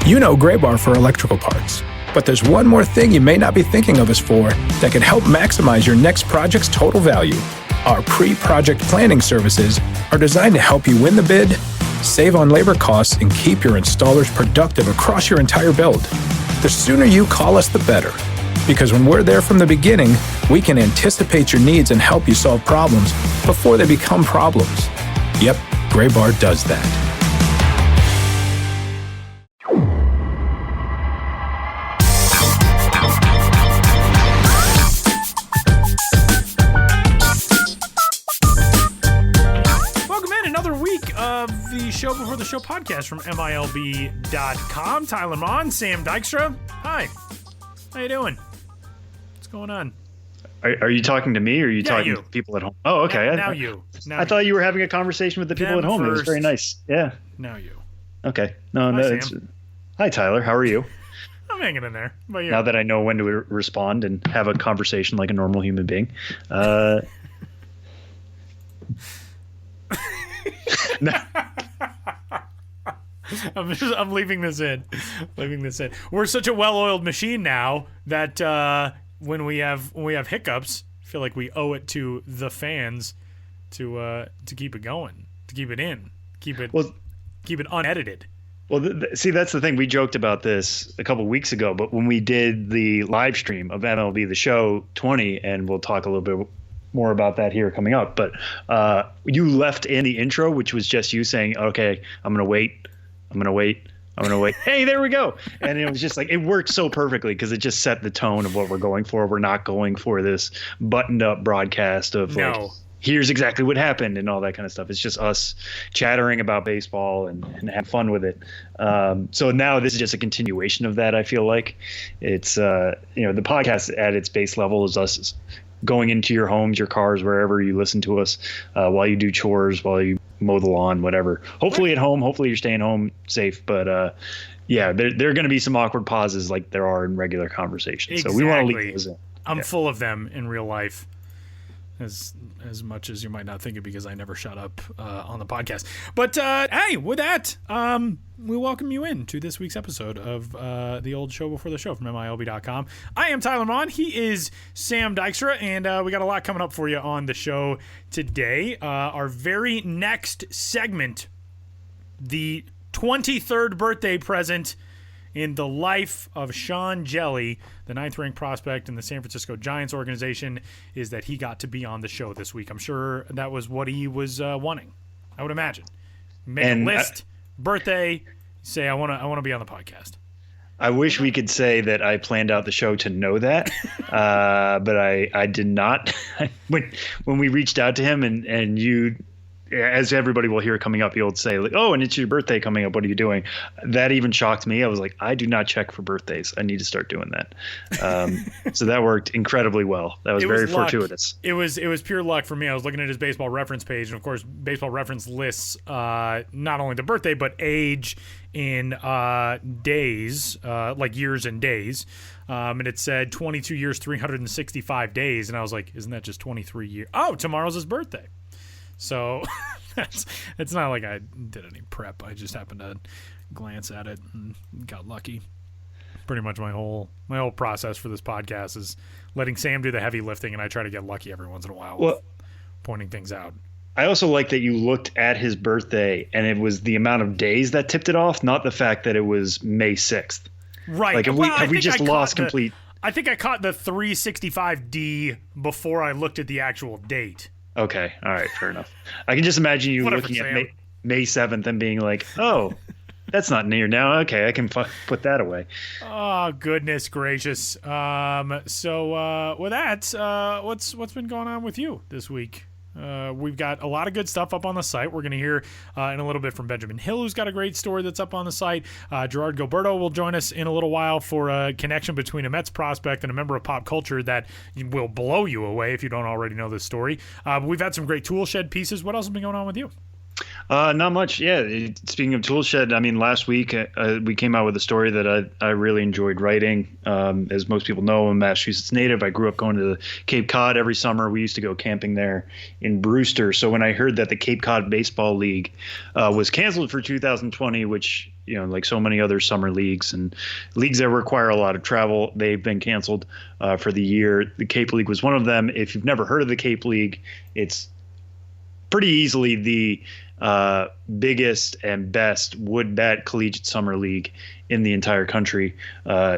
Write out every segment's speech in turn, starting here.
You know Gray Bar for electrical parts, but there's one more thing you may not be thinking of us for that can help maximize your next project's total value. Our pre-project planning services are designed to help you win the bid, save on labor costs, and keep your installers productive across your entire build. The sooner you call us, the better. Because when we're there from the beginning, we can anticipate your needs and help you solve problems before they become problems. Yep, Gray Bar does that. Show Before the Show podcast from MILB.com. Tyler Mon, Sam Dykstra. Hi. How you doing? What's going on? Are you talking to me or are you talking to people at home? Oh, okay. Now I thought you were having a conversation with the people at home. First. It was very nice. Yeah. Now you. Okay. No. Hi, Tyler. How are you? I'm hanging in there. How about you? Now that I know when to respond and have a conversation like a normal human being. I'm leaving this in. We're such a well-oiled machine now that when we have hiccups, I feel like we owe it to the fans to keep it going, to keep it in, keep it unedited. Well, see, that's the thing. We joked about this a couple of weeks ago, but when we did the live stream of MLB The Show 20, and we'll talk a little bit more about that here coming up, but you left in the intro, which was just you saying, okay, I'm going to wait. Hey, there we go. And it was just like, it worked so perfectly because it just set the tone of what we're going for. We're not going for this buttoned up broadcast of like, here's exactly what happened and all that kind of stuff. It's just us chattering about baseball and have fun with it. So now this is just a continuation of that. I feel like it's, the podcast at its base level is us going into your homes, your cars, wherever you listen to us, while you do chores, while you mow the lawn, whatever. Hopefully at home. Hopefully you're staying home safe. But there are going to be some awkward pauses like there are in regular conversations. Exactly. So we want to leave those in. I'm full of them in real life. As much as you might not think it, because I never shut up on the podcast. But hey, with that, we welcome you in to this week's episode of the old Show Before the Show from MILB.com. I am Tyler Mon. He is Sam Dykstra, and we got a lot coming up for you on the show today. Our very next segment, the 23rd birthday present in the life of Sean Hjelle, the 9th-ranked prospect in the San Francisco Giants organization, is that he got to be on the show this week. I'm sure that was what he was wanting, I would imagine. Make a list, birthday, say, I want to be on the podcast. I wish we could say that I planned out the show to know that, but I did not. When we reached out to him and you, as everybody will hear coming up, you'll say, like, oh, and it's your birthday coming up. What are you doing? That even shocked me. I was like, I do not check for birthdays. I need to start doing that. So that worked incredibly well. That was very fortuitous. It was pure luck for me. I was looking at his baseball reference page, and of course, baseball reference lists not only the birthday, but age in days, like years and days. And it said 22 years, 365 days. And I was like, isn't that just 23 years? Oh, tomorrow's his birthday. So it's not like I did any prep. I just happened to glance at it and got lucky. Pretty much my whole process for this podcast is letting Sam do the heavy lifting, and I try to get lucky every once in a while with pointing things out. I also like that you looked at his birthday and it was the amount of days that tipped it off, not the fact that it was May 6th. Right. Like, have we just lost complete? I think I caught the 365D before I looked at the actual date. Okay. All right. Fair enough. I can just imagine you looking at May 7th and being like, oh, that's not near now. Okay. I can put that away. Oh, goodness gracious. So with that, what's been going on with you this week? We've got a lot of good stuff up on the site. We're going to hear in a little bit from Benjamin Hill, who's got a great story that's up on the site. Gerard Gilberto will join us in a little while for a connection between a Mets prospect and a member of pop culture that will blow you away if you don't already know this story. We've had some great tool shed pieces. What else has been going on with you? Not much. Yeah. Speaking of Toolshed, I mean, last week we came out with a story that I really enjoyed writing. As most people know, I'm a Massachusetts native. I grew up going to Cape Cod every summer. We used to go camping there in Brewster. So when I heard that the Cape Cod Baseball League was canceled for 2020, which like so many other summer leagues and leagues that require a lot of travel, they've been canceled for the year. The Cape League was one of them. If you've never heard of the Cape League, it's pretty easily the biggest and best wood bat collegiate summer league in the entire country.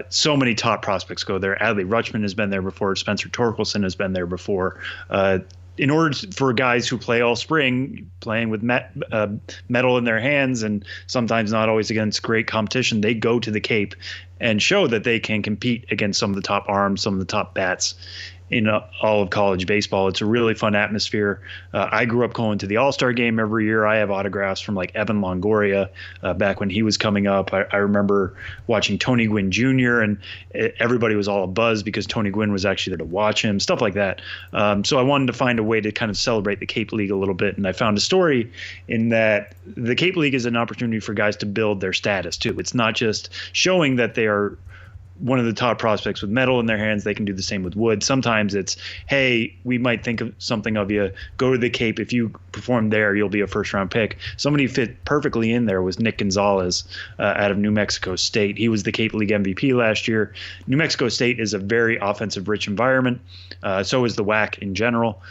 So many top prospects go there. Adley Rutschman has been there before. Spencer Torkelson has been there before. In order for guys who play all spring, playing with metal in their hands and sometimes not always against great competition, they go to the Cape and show that they can compete against some of the top arms, some of the top bats in all of college baseball. It's a really fun atmosphere. I grew up going to the All-Star game every year. I have autographs from like Evan Longoria back when he was coming up. I remember watching Tony Gwynn Jr. and everybody was all abuzz because Tony Gwynn was actually there to watch him, stuff like that. So I wanted to find a way to kind of celebrate the Cape League a little bit. And I found a story in that the Cape League is an opportunity for guys to build their status too. It's not just showing that they are one of the top prospects with metal in their hands. They can do the same with wood. Sometimes it's, hey, we might think of something of you. Go to the Cape. If you perform there, you'll be a first-round pick. Somebody who fit perfectly in there was Nick Gonzalez out of New Mexico State. He was the Cape League MVP last year. New Mexico State is a very offensive-rich environment. So is the WAC in general.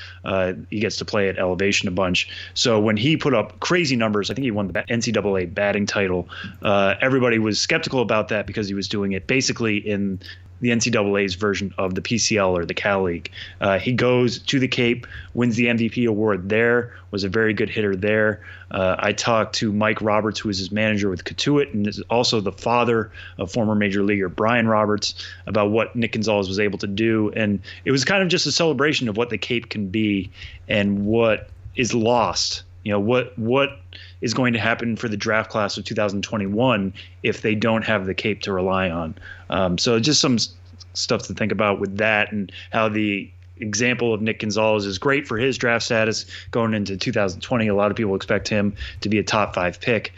He gets to play at elevation a bunch. So when he put up crazy numbers, I think he won the NCAA batting title, everybody was skeptical about that because he was doing it basically in the NCAA's version of the PCL or the Cal League. He goes to the Cape, wins the MVP award there, was a very good hitter there. I talked to Mike Roberts, who is his manager with Katuitt and is also the father of former major leaguer Brian Roberts, about what Nick Gonzalez was able to do. And it was kind of just a celebration of what the Cape can be and what is lost. What is going to happen for the draft class of 2021 if they don't have the Cape to rely on. So just some stuff to think about with that, and how the example of Nick Gonzalez is great for his draft status going into 2020. A lot of people expect him to be a top 5 pick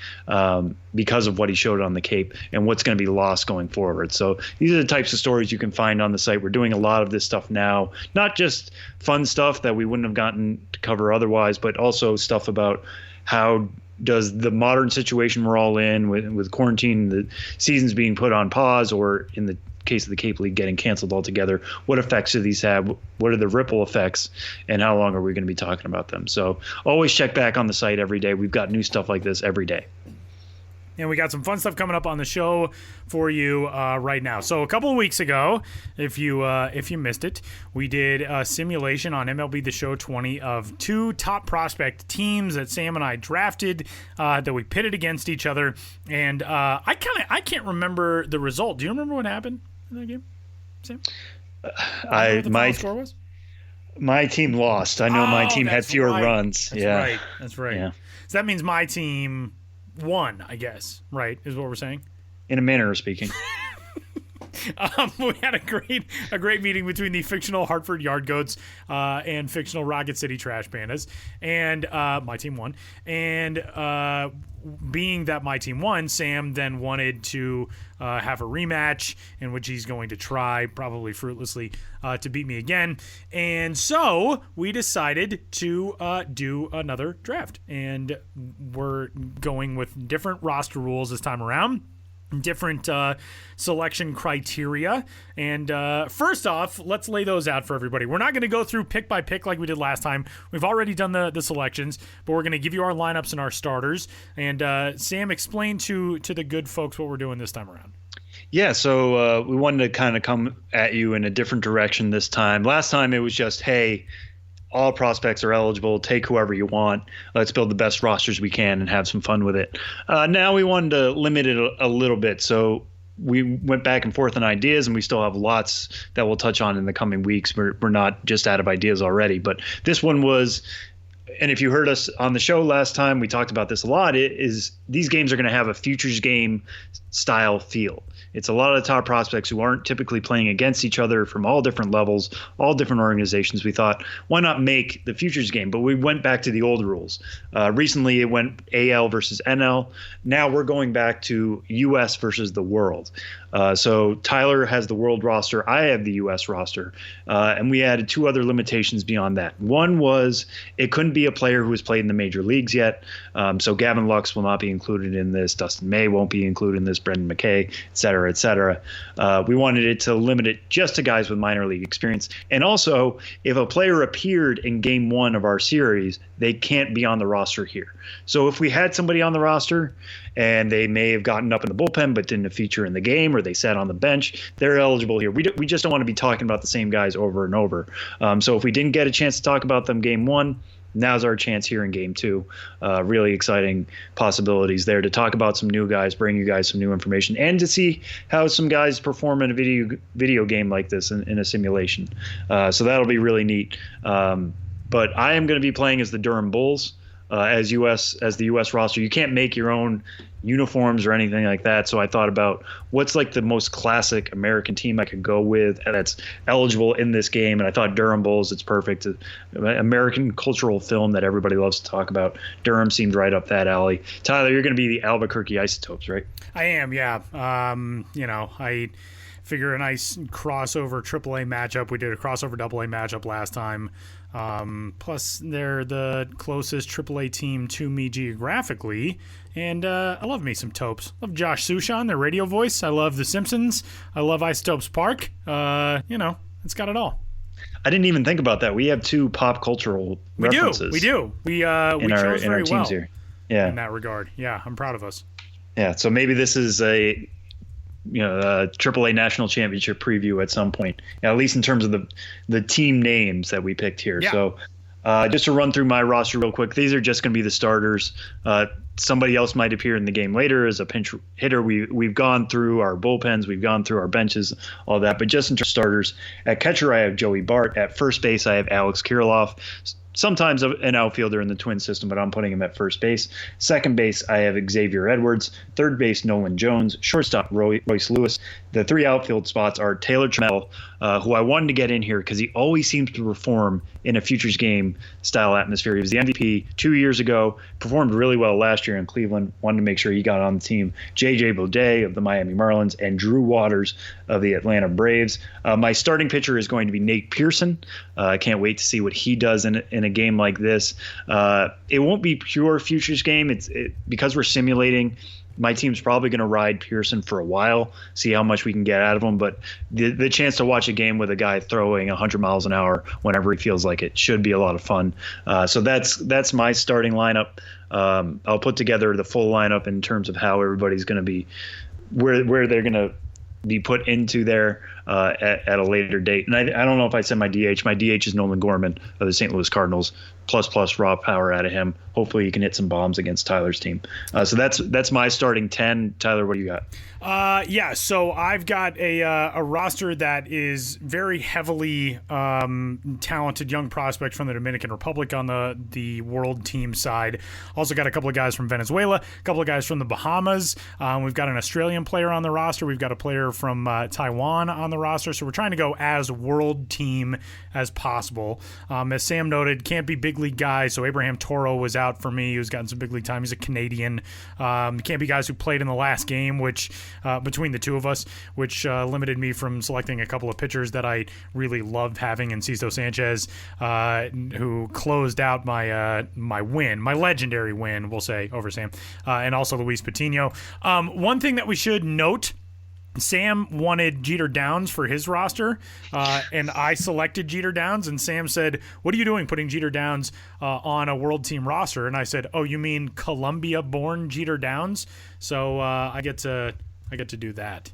because of what he showed on the Cape and what's going to be lost going forward. So these are the types of stories you can find on the site. We're doing a lot of this stuff now, not just fun stuff that we wouldn't have gotten to cover otherwise, but also stuff about how does the modern situation we're all in with quarantine, the seasons being put on pause, or in the case of the Cape League getting canceled altogether, what effects do these have? What are the ripple effects, and how long are we going to be talking about them? So always check back on the site every day. We've got new stuff like this every day. And we got some fun stuff coming up on the show for you right now. So a couple of weeks ago, if you missed it, we did a simulation on MLB The Show 20 of 2 top prospect teams that Sam and I drafted that we pitted against each other. And I can't remember the result. Do you remember what happened in that game, Sam? My score was? My team lost. I know my team had fewer runs. That's right. Yeah. So that means my team won, I guess, right, is what we're saying? In a manner of speaking. We had a great meeting between the fictional Hartford Yard Goats and fictional Rocket City Trash Pandas, and my team won. And being that my team won, Sam then wanted to have a rematch in which he's going to try, probably fruitlessly, to beat me again. And so we decided to do another draft, and we're going with different roster rules this time around. Different selection criteria. And first off, let's lay those out for everybody. We're not going to go through pick by pick like we did last time. We've already done the selections, but we're going to give you our lineups and our starters. And Sam, explain to the good folks what we're doing this time around. Yeah, so we wanted to kind of come at you in a different direction this time. Last time it was just, hey, all prospects are eligible. Take whoever you want. Let's build the best rosters we can and have some fun with it. Now we wanted to limit it a little bit. So we went back and forth on ideas, and we still have lots that we'll touch on in the coming weeks. We're not just out of ideas already. But this one was, and if you heard us on the show last time, we talked about this a lot, these games are going to have a futures game style feel. It's a lot of the top prospects who aren't typically playing against each other from all different levels, all different organizations. We thought, why not make the futures game? But we went back to the old rules. Recently, it went AL versus NL. Now we're going back to U.S. versus the world. So Tyler has the world roster. I have the U.S. roster. And we added 2 other limitations beyond that. One was it couldn't be a player who has played in the major leagues yet. So Gavin Lux will not be included in this. Dustin May won't be included in this. Brendan McKay, et cetera, et cetera. We wanted it to limit it just to guys with minor league experience. And also, if a player appeared in game 1 of our series, they can't be on the roster here. So if we had somebody on the roster and they may have gotten up in the bullpen but didn't feature in the game, or they sat on the bench, they're eligible here. We just don't want to be talking about the same guys over and over. So if we didn't get a chance to talk about them game 1, now's our chance here in game 2. Really exciting possibilities there to talk about some new guys, bring you guys some new information, and to see how some guys perform in a video game like this in a simulation. So that'll be really neat. But I am going to be playing as the Durham Bulls. As the U.S. roster. You can't make your own uniforms or anything like that. So I thought about what's like the most classic American team I could go with that's eligible in this game. And I thought Durham Bulls, it's perfect. American cultural film that everybody loves to talk about. Durham seemed right up that alley. Tyler, you're going to be the Albuquerque Isotopes, right? I am, yeah. I figure a nice crossover AAA matchup. We did a crossover AA matchup last time. Plus, they're the closest AAA team to me geographically, and I love me some Topes. Love Josh Sushan, their radio voice. I love The Simpsons. I love Isotopes Park. It's got it all. I didn't even think about that. We have 2 pop cultural references. We do. We chose very well here. Yeah. In that regard. Yeah, I'm proud of us. Yeah, so maybe this is a AAA national championship preview at some point, at least in terms of the team names that we picked here. Yeah. So just to run through my roster real quick, these are just going to be the starters. Somebody else might appear in the game later as a pinch hitter. We've gone through our bullpens, we've gone through our benches, all that. But just in terms of starters, at catcher I have Joey Bart. At first base I have Alex Kirilloff. Sometimes an outfielder in the Twin system, but I'm putting him at first base. Second base, I have Xavier Edwards. Third base, Nolan Jones. Shortstop, Royce Lewis. The 3 outfield spots are Taylor Trammell, who I wanted to get in here because he always seems to perform in a futures game style atmosphere. He was the MVP 2 years ago, performed really well last year in Cleveland. Wanted to make sure he got on the team. J.J. Baudet of the Miami Marlins and Drew Waters of the Atlanta Braves. My starting pitcher is going to be Nate Pearson. I can't wait to see what he does in a game like this. It won't be pure futures game. Because we're simulating. My team's probably going to ride Pearson for a while, see how much we can get out of him. But the chance to watch a game with a guy throwing 100 miles an hour whenever he feels like it should be a lot of fun. So that's my starting lineup. I'll put together the full lineup in terms of how everybody's going to be, where they're going to be put into there at a later date. And I don't know if I said my DH. My DH is Nolan Gorman of the St. Louis Cardinals. Plus raw power out of him. Hopefully he can hit some bombs against Tyler's team. So that's my starting 10. Tyler, what do you got? So I've got a roster that is very heavily talented young prospect from the Dominican Republic on the world team side. Also got a couple of guys from Venezuela, a couple of guys from the Bahamas. We've got an Australian player on the roster. We've got a player from Taiwan on the roster. So we're trying to go as world team as possible. As Sam noted, can't be big league guys. So Abraham Toro was out for me, who's gotten some big league time. He's a Canadian. Can't be guys who played in the last game, which between the two of us, which limited me from selecting a couple of pitchers that I really loved having in Cisto Sanchez, who closed out my my legendary win, we'll say, over Sam, and also Luis Patino. One thing that we should note, Sam wanted Jeter Downs for his roster, and I selected Jeter Downs, and Sam said, "What are you doing putting Jeter Downs on a world team roster?" And I said, "Oh, you mean Columbia-born Jeter Downs?" So I get to do that.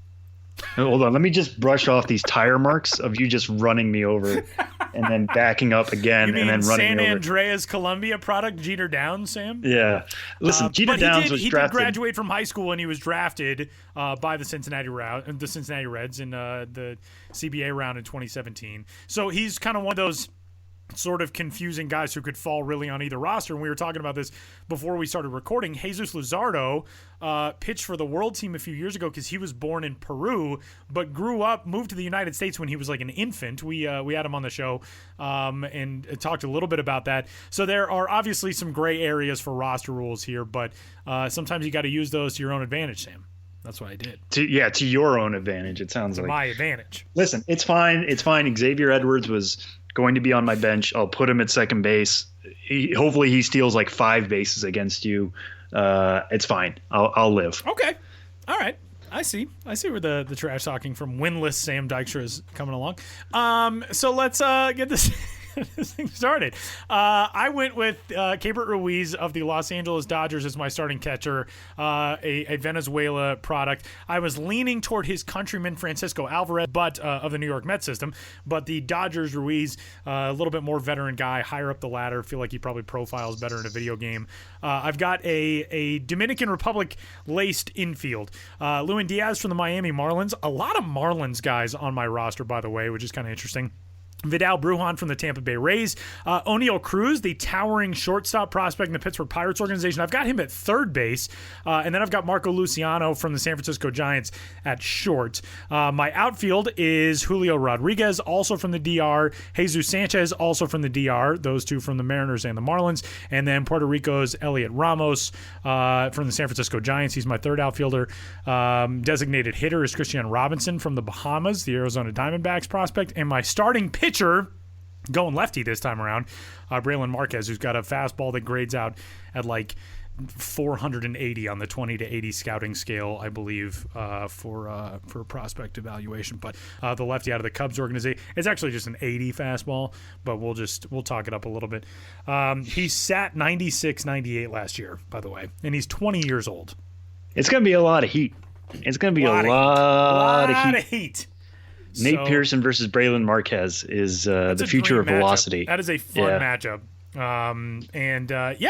Hold on, let me just brush off these tire marks of you just running me over and then backing up again and then running San me over. Andreas Columbia product Jeter Downs, Sam? Yeah. Listen, Jeter Downs was drafted. He did graduate from high school and he was drafted by the Cincinnati Reds in the CBA round in 2017. So he's kind of one of those sort of confusing guys who could fall really on either roster. And we were talking about this before we started recording. Jesus Luzardo pitched for the world team a few years ago because he was born in Peru, but moved to the United States when he was like an infant. We had him on the show and talked a little bit about that. So there are obviously some gray areas for roster rules here, but sometimes you got to use those to your own advantage, Sam. That's what I did. To your own advantage, it sounds like. My advantage. Listen, it's fine. It's fine. Xavier Edwards was going to be on my bench. I'll put him at second base. Hopefully he steals like 5 bases against you. It's fine. I'll live. Okay. All right. I see where the trash talking from winless Sam Dykstra is coming along. So let's get this this thing started. I went with Keibert Ruiz of the Los Angeles Dodgers as my starting catcher, a Venezuela product. I was leaning toward his countryman Francisco Alvarez, but of the New York Mets system. But the Dodgers Ruiz, a little bit more veteran guy, higher up the ladder. Feel like he probably profiles better in a video game. I've got a Dominican Republic laced infield. Lewin Diaz from the Miami Marlins. A lot of Marlins guys on my roster, by the way, which is kind of interesting. Vidal Brujan from the Tampa Bay Rays. O'Neal Cruz, the towering shortstop prospect in the Pittsburgh Pirates organization. I've got him at third base. And then I've got Marco Luciano from the San Francisco Giants at short. My outfield is Julio Rodriguez, also from the DR. Jesus Sanchez, also from the DR. Those two from the Mariners and the Marlins. And then Puerto Rico's Elliot Ramos from the San Francisco Giants. He's my third outfielder. Designated hitter is Christian Robinson from the Bahamas, the Arizona Diamondbacks prospect. And my starting pitcher, going lefty this time around, Braylon Marquez, who's got a fastball that grades out at like 480 on the 20 to 80 scouting scale, I believe, for prospect evaluation. But the lefty out of the Cubs organization, it's actually just an 80 fastball, but we'll talk it up a little bit. He sat 96, 98 last year, by the way, and he's 20 years old. It's going to be a lot of heat. It's going to be a lot of heat. Nate Pearson versus Braylon Marquez is the future of velocity. That is a fun matchup.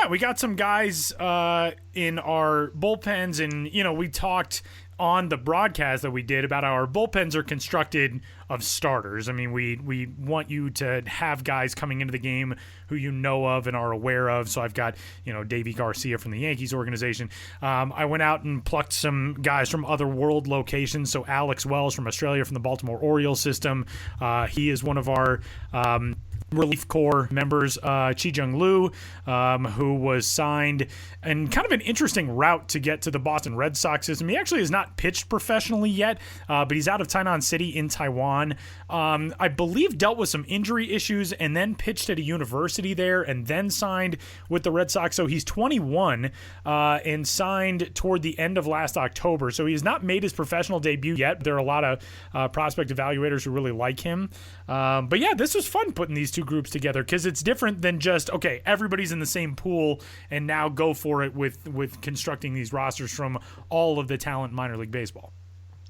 We got some guys in our bullpens, and we talked on the broadcast that we did about how our bullpens are constructed of starters. I mean, we want you to have guys coming into the game who you know of and are aware of. So I've got, Davey Garcia from the Yankees organization. I went out and plucked some guys from other world locations. So Alex Wells from Australia from the Baltimore Orioles system. He is one of our relief corps members, Chi Jung Lu, who was signed and kind of an interesting route to get to the Boston Red Sox system. He actually has not pitched professionally yet, but he's out of Tainan City in Taiwan. I believe dealt with some injury issues and then pitched at a university there and then signed with the Red Sox. So he's 21 and signed toward the end of last October. So he has not made his professional debut yet. There are a lot of prospect evaluators who really like him. But yeah, this was fun putting these two groups together because it's different than just, okay, everybody's in the same pool and now go for it with constructing these rosters from all of the talent in minor league baseball.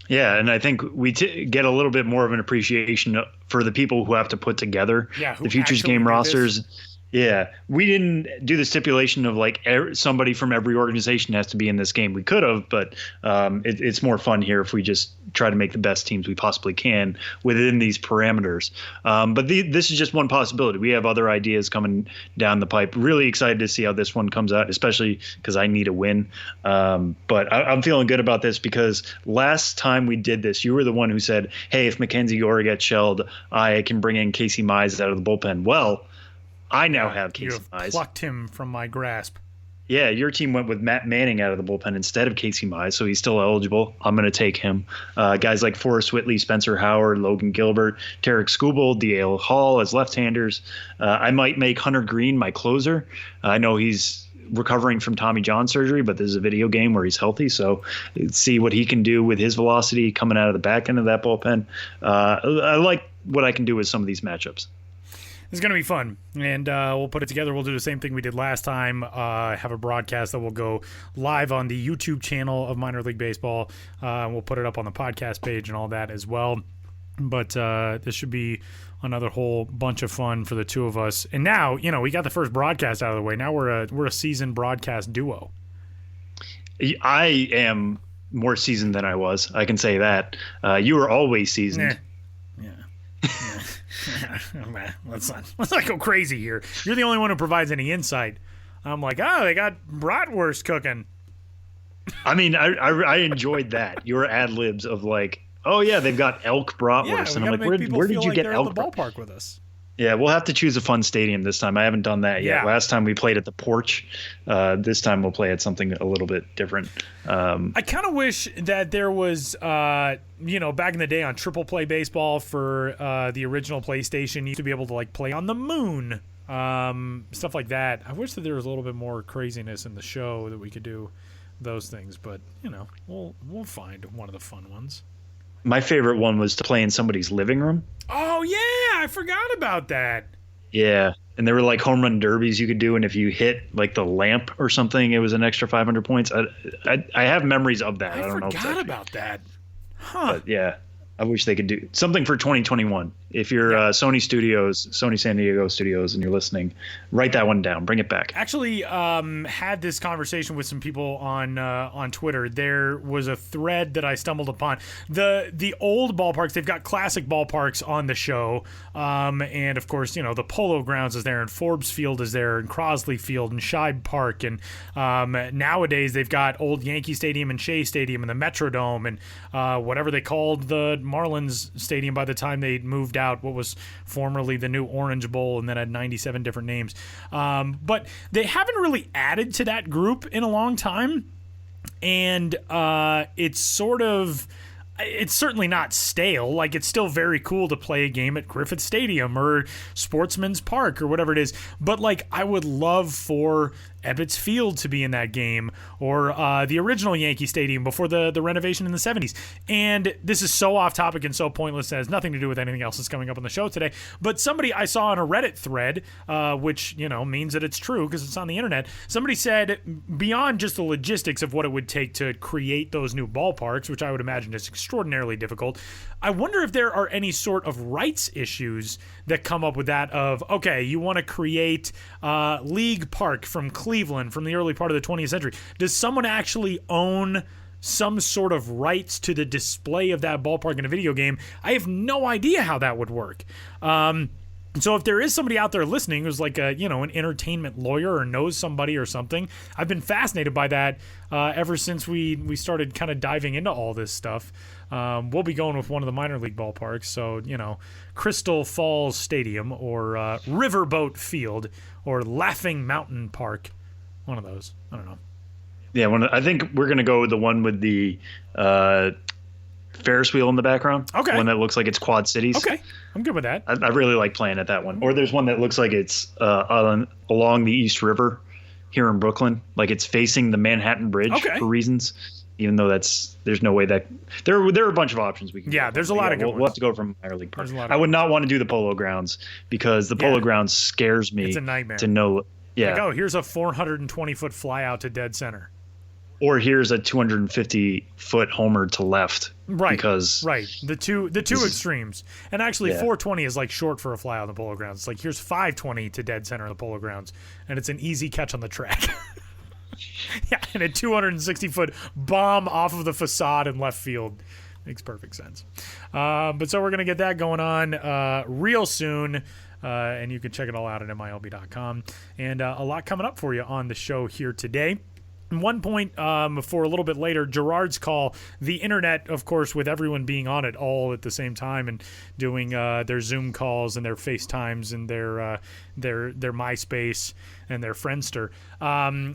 Yeah, and I think we get a little bit more of an appreciation for the people who have to put together the Futures Game rosters. Yeah, we didn't do the stipulation of like somebody from every organization has to be in this game. We could have, but it's more fun here if we just try to make the best teams we possibly can within these parameters. But this is just one possibility. We have other ideas coming down the pipe. Really excited to see how this one comes out, especially because I need a win. But I'm feeling good about this because last time we did this, you were the one who said, hey, if Mackenzie Gore gets shelled, I can bring in Casey Mize out of the bullpen. Well, I now have Casey Mize. You plucked him from my grasp. Yeah, your team went with Matt Manning out of the bullpen instead of Casey Mize, so he's still eligible. I'm going to take him. Guys like Forrest Whitley, Spencer Howard, Logan Gilbert, Tarek Skubal, D.L. Hall as left-handers. I might make Hunter Green my closer. I know he's recovering from Tommy John surgery, but this is a video game where he's healthy, so see what he can do with his velocity coming out of the back end of that bullpen. I like what I can do with some of these matchups. It's going to be fun, and we'll put it together. We'll do the same thing we did last time, have a broadcast that will go live on the YouTube channel of Minor League Baseball. We'll put it up on the podcast page and all that as well. But this should be another whole bunch of fun for the two of us. And now, we got the first broadcast out of the way. Now we're a seasoned broadcast duo. I am more seasoned than I was. I can say that. You were always seasoned. Yeah. let's not go crazy here. You're the only one who provides any insight. I'm like, oh, they got bratwurst cooking. I mean, I enjoyed that. Your ad libs of like, oh yeah, they've got elk bratwurst, and I'm like, where did you get elk? At the ballpark with us. Yeah, we'll have to choose a fun stadium this time. I haven't done that yet. Yeah. Last time we played at the Porch. This time we'll play at something a little bit different. I kind of wish that there was, back in the day on Triple Play Baseball for the original PlayStation, you used to be able to like play on the moon, stuff like that. I wish that there was a little bit more craziness in the show that we could do those things, but we'll find one of the fun ones. My favorite one was to play in somebody's living room. Oh yeah, I forgot about that. Yeah, and there were like home run derbies you could do, and if you hit like the lamp or something, it was an extra 500 points. I have memories of that. I don't know. I forgot about that. Huh. But yeah, I wish they could do something for 2021. If you're Sony San Diego Studios, and you're listening, write that one down. Bring it back. Actually, had this conversation with some people on Twitter. There was a thread that I stumbled upon. The old ballparks, they've got classic ballparks on the show, and of course, the Polo Grounds is there, and Forbes Field is there, and Crosley Field, and Shibe Park, and nowadays they've got old Yankee Stadium and Shea Stadium and the Metrodome and whatever they called the Marlins Stadium by the time they moved out, what was formerly the new Orange Bowl, and then had 97 different names. But they haven't really added to that group in a long time, and it's certainly not stale. Like, it's still very cool to play a game at Griffith Stadium or Sportsman's Park or whatever it is. But like, I would love for Ebbets Field to be in that game, or the original Yankee Stadium before the renovation in the 70s. And this is so off topic and so pointless, it has nothing to do with anything else that's coming up on the show today. But somebody I saw on a Reddit thread, which means that it's true because it's on the internet, somebody said, beyond just the logistics of what it would take to create those new ballparks, which I would imagine is extraordinarily difficult, I wonder if there are any sort of rights issues that come up with that of, okay, you want to create League Park from Cleveland from the early part of the 20th century. Does someone actually own some sort of rights to the display of that ballpark in a video game? I have no idea how that would work. So if there is somebody out there listening who's like an entertainment lawyer or knows somebody or something, I've been fascinated by that ever since we started kind of diving into all this stuff. We'll be going with one of the minor league ballparks, so Crystal Falls Stadium or Riverboat Field or Laughing Mountain Park, one of those. I don't know. Yeah, I think we're gonna go with the one with the Ferris wheel in the background. Okay. One that looks like it's Quad Cities. Okay, I'm good with that. I really like playing at that one. Or there's one that looks like it's along the East River here in Brooklyn, like it's facing the Manhattan Bridge for reasons. Even though there's no way that there are a bunch of options we can. Yeah, there's a lot of good ones. We'll have to go from minor league park. I would not want to do the Polo Grounds because the Polo Grounds scares me. It's a nightmare to know. Yeah. Like, oh, here's a 420-foot fly out to dead center. Or here's a 250-foot homer to left. Right. Because the two extremes. And actually, 420 is like short for a fly out on the Polo Grounds. It's like here's 520 to dead center of the Polo Grounds, and it's an easy catch on the track. Yeah, and a 260-foot bomb off of the facade in left field makes perfect sense. But so we're going to get that going on real soon, and you can check it all out at MILB.com. And a lot coming up for you on the show here today. One point for a little bit later, Gerard's call, the internet, of course, with everyone being on it all at the same time and doing their Zoom calls and their FaceTimes and their MySpace and their Friendster.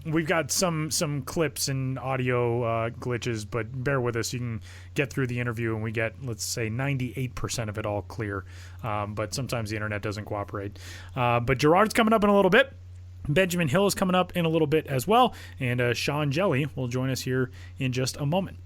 We've got some clips and audio glitches, but bear with us. You can get through the interview and we get, let's say, 98% of it all clear. But sometimes the internet doesn't cooperate. But Gerard's coming up in a little bit. Benjamin Hill is coming up in a little bit as well, and Sean Hjelle will join us here in just a moment.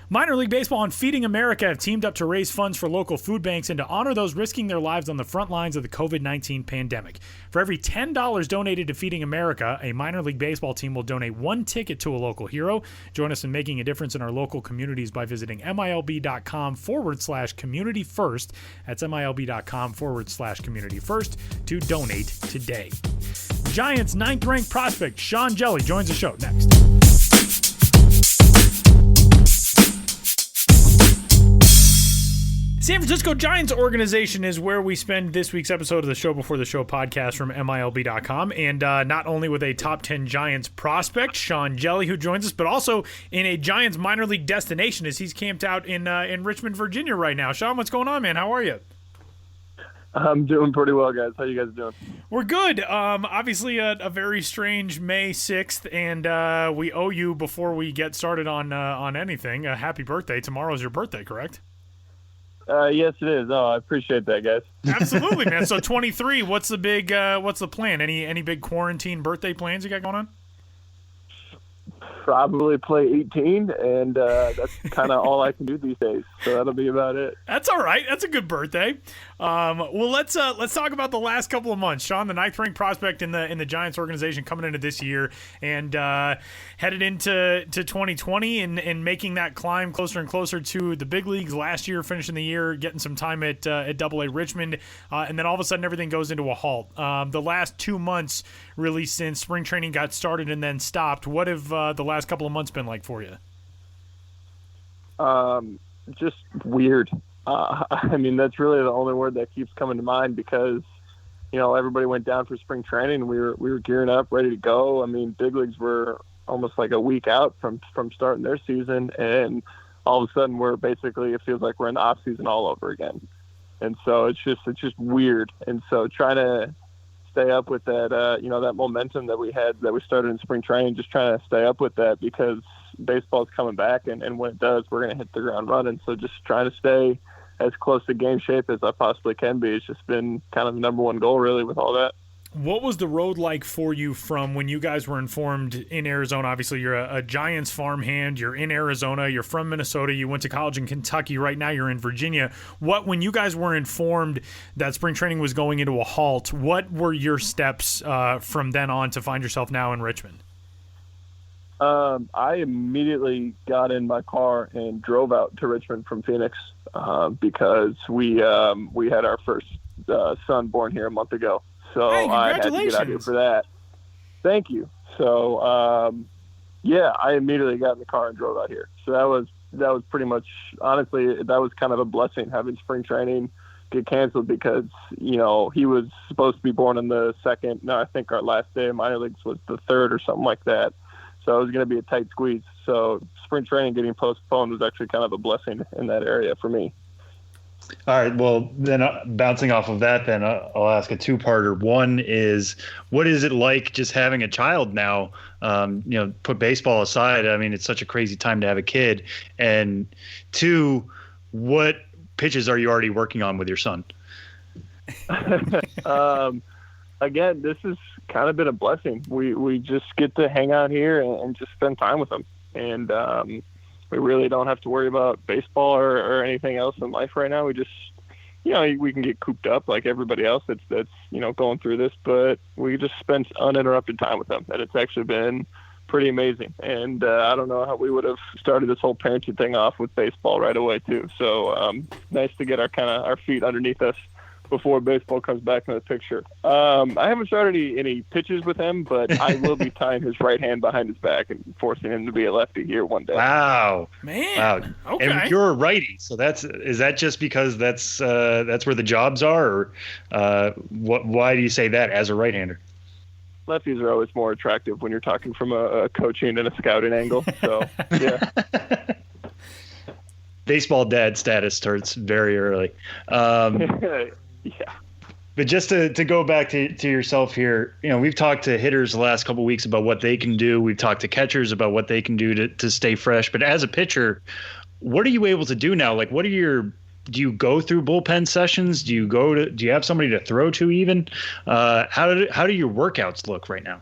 Minor League Baseball and Feeding America have teamed up to raise funds for local food banks and to honor those risking their lives on the front lines of the COVID-19 pandemic. For every $10 donated to Feeding America, a minor league baseball team will donate one ticket to a local hero. Join us in making a difference in our local communities by visiting MILB.com/community first. That's MILB.com/community first to donate today. Giants' 9th-ranked prospect Sean Hjelle joins the show next. San Francisco Giants organization is where we spend this week's episode of the Show Before the Show podcast from MILB.com. And not only with a top 10 Giants prospect, Sean Hjelle, who joins us, but also in a Giants minor league destination as he's camped out in Richmond, Virginia right now. Sean, what's going on, man? How are you? I'm doing pretty well, guys. How you guys doing? We're good. Obviously, a very strange May 6th, and we owe you, before we get started on anything, a happy birthday. Tomorrow's your birthday, correct? Yes, it is. Oh, I appreciate that, guys. Absolutely, man. So 23. What's the plan? Any big quarantine birthday plans you got going on? Probably play 18, and that's kind of all I can do these days. So that'll be about it. That's all right. That's a good birthday. Well, let's talk about the last couple of months. Sean, the 9th-ranked prospect in the Giants organization, coming into this year and headed into 2020 and making that climb closer and closer to the big leagues. Last year, finishing the year, getting some time at Double-A Richmond, and then all of a sudden everything goes into a halt. The last 2 months, really, since spring training got started and then stopped, what have the last couple of months been like for you? Just weird. I mean, that's really the only word that keeps coming to mind because, you know, everybody went down for spring training. We were gearing up, ready to go. I mean, big leagues were almost like a week out from starting their season, and all of a sudden it feels like we're in the off season all over again. And so it's just weird. And so trying to stay up with that, that momentum that we had, that we started in spring training, just trying to stay up with that because baseball's coming back, and when it does, we're going to hit the ground running. So just trying to stay as close to game shape as I possibly can be. It's just been kind of the number one goal, really, with all that. What was the road like for you from when you guys were informed in Arizona? Obviously, you're a Giants farmhand. You're in Arizona. You're from Minnesota. You went to college in Kentucky. Right now, you're in Virginia. When you guys were informed that spring training was going into a halt, what were your steps from then on to find yourself now in Richmond? I immediately got in my car and drove out to Richmond from Phoenix because we had our first son born here a month ago. So I had to get out here for that. Thank you. So I immediately got in the car and drove out here. So that was pretty much, honestly, that was kind of a blessing having spring training get canceled because, you know, he was supposed to be born on the 2nd. No, I think our last day of minor leagues was the 3rd or something like that. So it was going to be a tight squeeze. So spring training getting postponed was actually kind of a blessing in that area for me. All right. Well, then bouncing off of that, then I'll ask a two-parter. One is, what is it like just having a child now? Put baseball aside. I mean, it's such a crazy time to have a kid. And two, what pitches are you already working on with your son? Again, this has kind of been a blessing. We just get to hang out here and just spend time with them. And we really don't have to worry about baseball or anything else in life right now. We just, we can get cooped up like everybody else that's going through this, but we just spend uninterrupted time with them. And it's actually been pretty amazing. And I don't know how we would have started this whole parenting thing off with baseball right away too. So nice to get our feet underneath us before baseball comes back in the picture. I haven't started any pitches with him, but I will be tying his right hand behind his back and forcing him to be a lefty here one day. Wow. Man. Wow. Okay. And you're a righty, so is that just because that's where the jobs are, or why do you say that as a right-hander? Lefties are always more attractive when you're talking from a coaching and a scouting angle. So, yeah. Baseball dad status starts very early. Yeah. But just to go back to yourself here, we've talked to hitters the last couple of weeks about what they can do. We've talked to catchers about what they can do to stay fresh. But as a pitcher, what are you able to do now? Like, do you go through bullpen sessions? Do you have somebody to throw to even? How do your workouts look right now?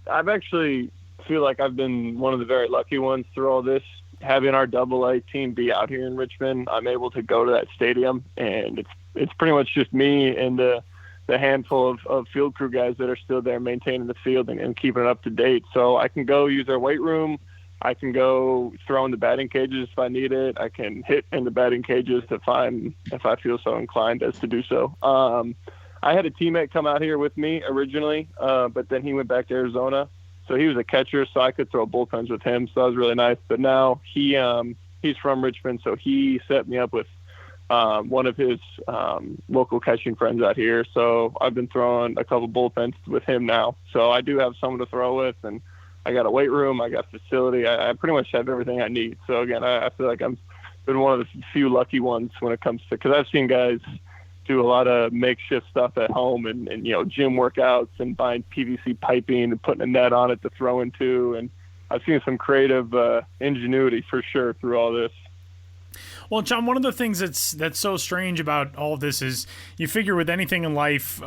I've actually feel like I've been one of the very lucky ones through all this. Having our Double-A team be out here in Richmond, I'm able to go to that stadium, and it's pretty much just me and the handful of field crew guys that are still there maintaining the field and keeping it up to date. So I can go use our weight room. I can go throw in the batting cages if I need it. I can hit in the batting cages if I feel so inclined as to do so. I had a teammate come out here with me originally, but then he went back to Arizona. So he was a catcher, so I could throw bullpens with him. So that was really nice. But now he he's from Richmond, so he set me up with one of his local catching friends out here. So I've been throwing a couple bullpens with him now. So I do have someone to throw with, and I got a weight room, I got facility. I pretty much have everything I need. So again, I feel like I'm been one of the few lucky ones when it comes to, because I've seen guys do a lot of makeshift stuff at home and gym workouts and buying PVC piping and putting a net on it to throw into. And I've seen some creative ingenuity for sure through all this. Well, John, one of the things that's so strange about all of this is you figure with anything in life,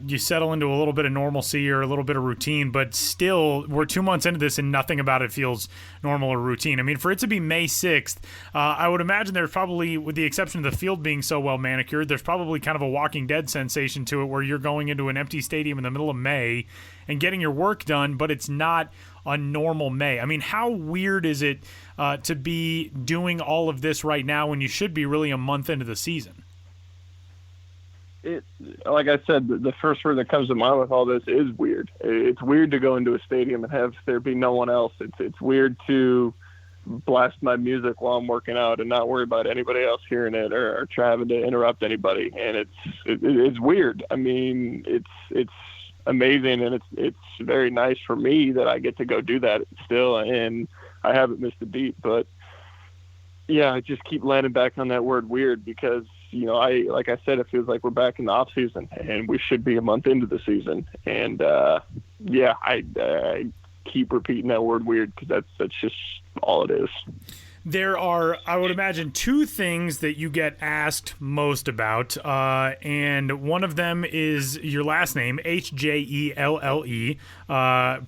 you settle into a little bit of normalcy or a little bit of routine, but still we're 2 months into this and nothing about it feels normal or routine. I mean, for it to be May 6th, I would imagine there's probably, with the exception of the field being so well manicured, there's probably kind of a Walking Dead sensation to it where you're going into an empty stadium in the middle of May and getting your work done, but it's not a normal May. I mean, how weird is it to be doing all of this right now when you should be really a month into the season? Like I said, the first word that comes to mind with all this is weird. It's weird to go into a stadium and have there be no one else. It's weird to blast my music while I'm working out and not worry about anybody else hearing it or having to interrupt anybody. And it's weird. I mean, it's amazing, and it's very nice for me that I get to go do that still, and I haven't missed a beat. But yeah, I just keep landing back on that word weird because like I said, it feels like we're back in the off season and we should be a month into the season. And I keep repeating that word weird because that's just all it is. There are, I would imagine, two things that you get asked most about, and one of them is your last name, Hjelle,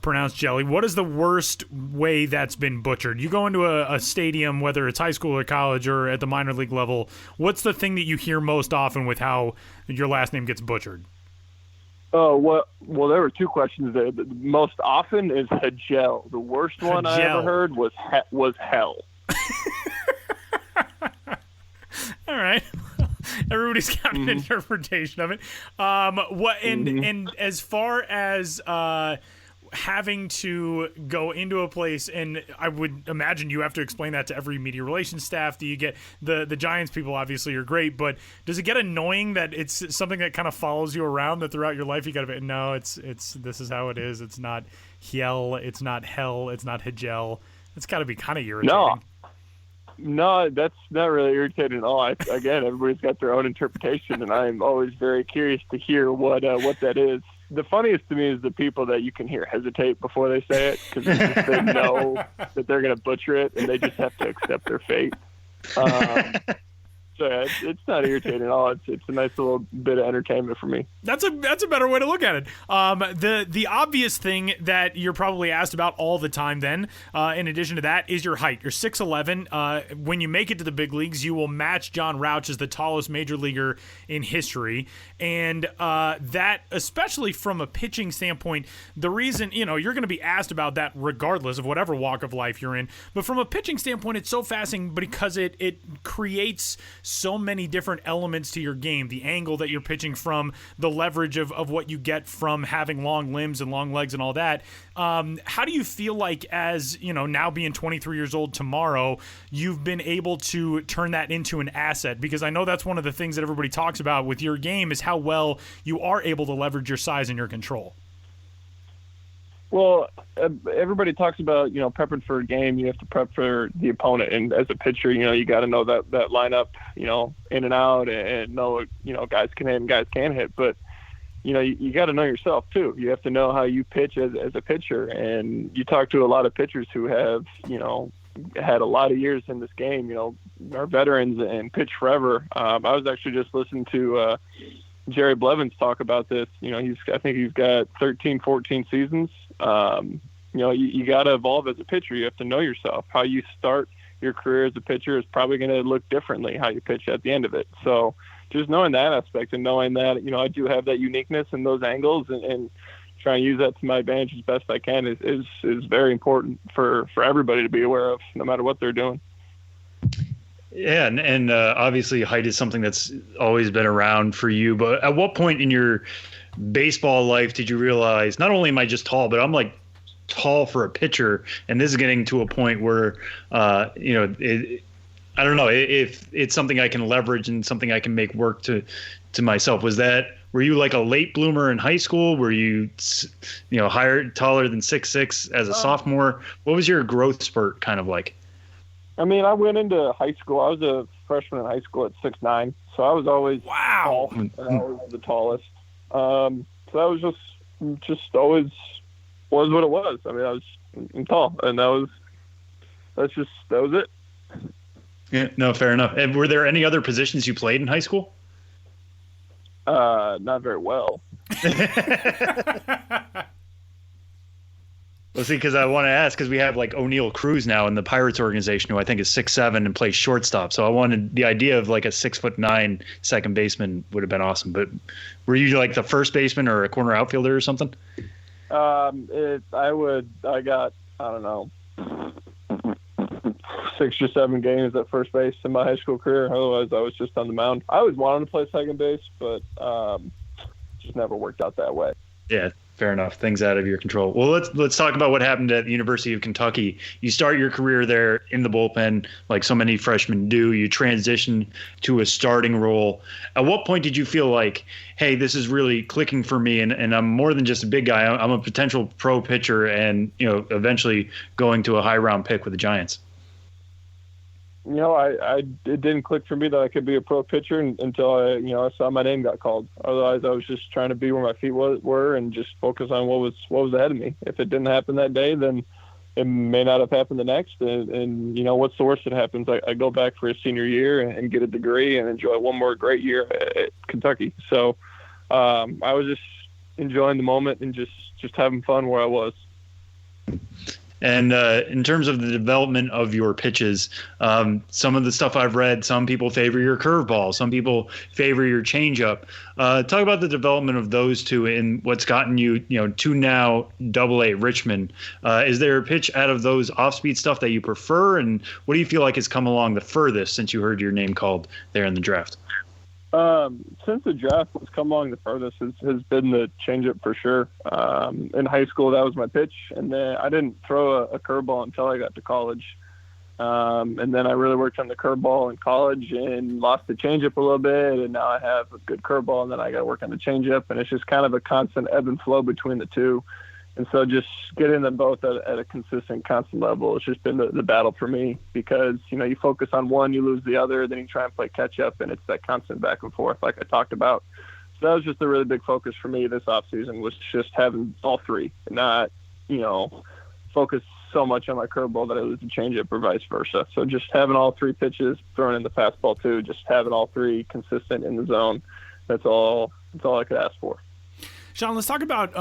pronounced Jelly. What is the worst way that's been butchered? You go into a stadium, whether it's high school or college or at the minor league level, what's the thing that you hear most often with how your last name gets butchered? Oh, well, there were two questions there. The most often is Hjelle. The worst one I ever heard was Hell. All right. Everybody's got an interpretation of it. And as far as having to go into a place, and I would imagine you have to explain that to every media relations staff. Do you get the Giants people obviously are great, but does it get annoying that it's something that kind of follows you around, that throughout your life you got to be, no, it's this is how it is. It's not Hjelle, it's not Hell, it's not Hjelle. It's got to be kind of irritating. No, that's not really irritating at all. Again, everybody's got their own interpretation, and I'm always very curious to hear what that is. The funniest to me is the people that you can hear hesitate before they say it because they know that they're going to butcher it, and they just have to accept their fate. So yeah, it's not irritating at all. It's a nice little bit of entertainment for me. That's a better way to look at it. The obvious thing that you're probably asked about all the time then, in addition to that, is your height. You're 6'11". When you make it to the big leagues, you will match John Rauch as the tallest major leaguer in history. And that, especially from a pitching standpoint, the reason, you're going to be asked about that regardless of whatever walk of life you're in. But from a pitching standpoint, it's so fascinating because it creates so many different elements to your game. The angle that you're pitching from, the leverage of what you get from having long limbs and long legs and all that. How do you feel like, as now being 23 years old tomorrow, you've been able to turn that into an asset? Because I know that's one of the things that everybody talks about with your game is how well you are able to leverage your size and your control. Well, everybody talks about, prepping for a game. You have to prep for the opponent. And as a pitcher, you got to know that lineup, in and out, and know, guys can hit and guys can hit. But, you got to know yourself, too. You have to know how you pitch as a pitcher. And you talk to a lot of pitchers who have, had a lot of years in this game, are veterans and pitch forever. I was actually just listening to Jerry Blevins talk about this. I think he's got 13, 14 seasons. You got to evolve as a pitcher. You have to know yourself. How you start your career as a pitcher is probably going to look differently how you pitch at the end of it. So just knowing that aspect and knowing that, I do have that uniqueness and those angles and try and use that to my advantage as best I can is very important for everybody to be aware of, no matter what they're doing. Yeah, and obviously height is something that's always been around for you. But at what point in your baseball life did you realize not only am I just tall, but I'm like tall for a pitcher, and this is getting to a point where I don't know if it's something I can leverage and something I can make work to myself. Were you like a late bloomer in high school? Were you taller than 6'6" as a sophomore? What was your growth spurt kind of like? I mean, I went into high school. I was a freshman in high school at 6'9", so I was always tall, and I was the tallest. So that was just always was what it was. I mean, I'm tall, and that was it. Yeah, no, fair enough. And were there any other positions you played in high school? Not very well. Well, see, because I want to ask, because we have like O'Neal Cruz now in the Pirates organization, who I think is 6'7" and plays shortstop. So I wanted the idea of like a 6'9" second baseman would have been awesome. But were you like the first baseman or a corner outfielder or something? I got, I don't know, 6 or 7 games at first base in my high school career. Otherwise, I was just on the mound. I always wanted to play second base, but just never worked out that way. Yeah, fair enough. Things out of your control. Well, let's talk about what happened at the University of Kentucky. You start your career there in the bullpen, like so many freshmen do. You transition to a starting role. At what point did you feel like, hey, this is really clicking for me, and I'm more than just a big guy. I'm a potential pro pitcher, and eventually going to a high round pick with the Giants? It didn't click for me that I could be a pro pitcher until I saw my name got called. Otherwise, I was just trying to be where my feet were and just focus on what was ahead of me. If it didn't happen that day, then it may not have happened the next. And what's the worst that happens? I go back for a senior year and get a degree and enjoy one more great year at Kentucky. So I was just enjoying the moment and just having fun where I was. And in terms of the development of your pitches, some of the stuff I've read, some people favor your curveball, some people favor your changeup. Talk about the development of those two and what's gotten you, to now AA Richmond. Is there a pitch out of those off-speed stuff that you prefer, and what do you feel like has come along the furthest since you heard your name called there in the draft? Since the draft, what's come along the furthest has been the changeup for sure. In high school, that was my pitch, and then I didn't throw a curveball until I got to college. And then I really worked on the curveball in college and lost the changeup a little bit, and now I have a good curveball, and then I got to work on the changeup, and it's just kind of a constant ebb and flow between the two. And so just getting them both at a consistent, constant level, it's just been the battle for me because, you focus on one, you lose the other, then you try and play catch up, and it's that constant back and forth like I talked about. So that was just a really big focus for me this offseason, was just having all three, not, focus so much on my curveball that I lose the changeup or vice versa. So just having all three pitches, throwing in the fastball too, just having all three consistent in the zone. That's all I could ask for. Sean, let's talk about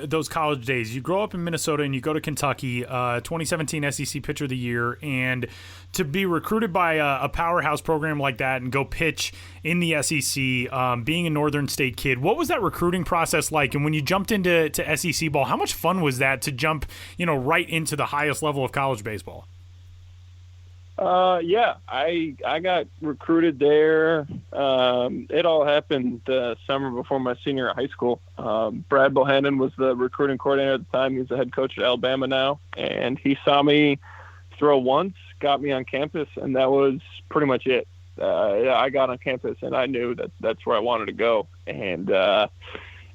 those college days. You grow up in Minnesota and you go to Kentucky, 2017 SEC Pitcher of the Year, and to be recruited by a powerhouse program like that and go pitch in the SEC, being a Northern State kid, what was that recruiting process like? And when you jumped into SEC ball, how much fun was that to jump, right into the highest level of college baseball? Yeah, I got recruited there. It all happened the summer before my senior year of high school. Brad Bohannon was the recruiting coordinator at the time. He's the head coach at Alabama now, and he saw me throw once, got me on campus, and that was pretty much it. I got on campus, and I knew that's where I wanted to go. And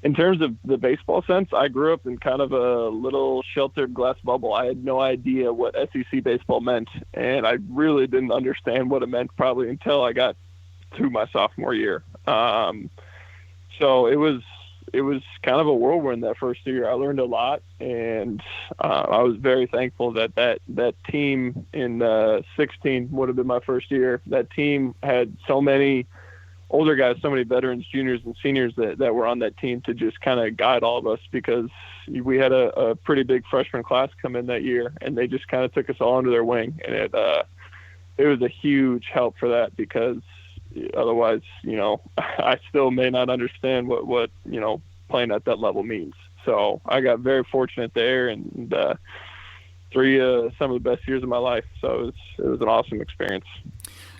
in terms of the baseball sense, I grew up in kind of a little sheltered glass bubble. I had no idea what SEC baseball meant, and I really didn't understand what it meant probably until I got through my sophomore year. So it was kind of a whirlwind that first year. I learned a lot, and I was very thankful that team in 16 would have been my first year. That team had so many older guys, so many veterans, juniors, and seniors that were on that team to just kind of guide all of us, because we had a pretty big freshman class come in that year, and they just kind of took us all under their wing. And it was a huge help for that, because otherwise, I still may not understand what playing at that level means. So I got very fortunate there, and some of the best years of my life. So it was an awesome experience.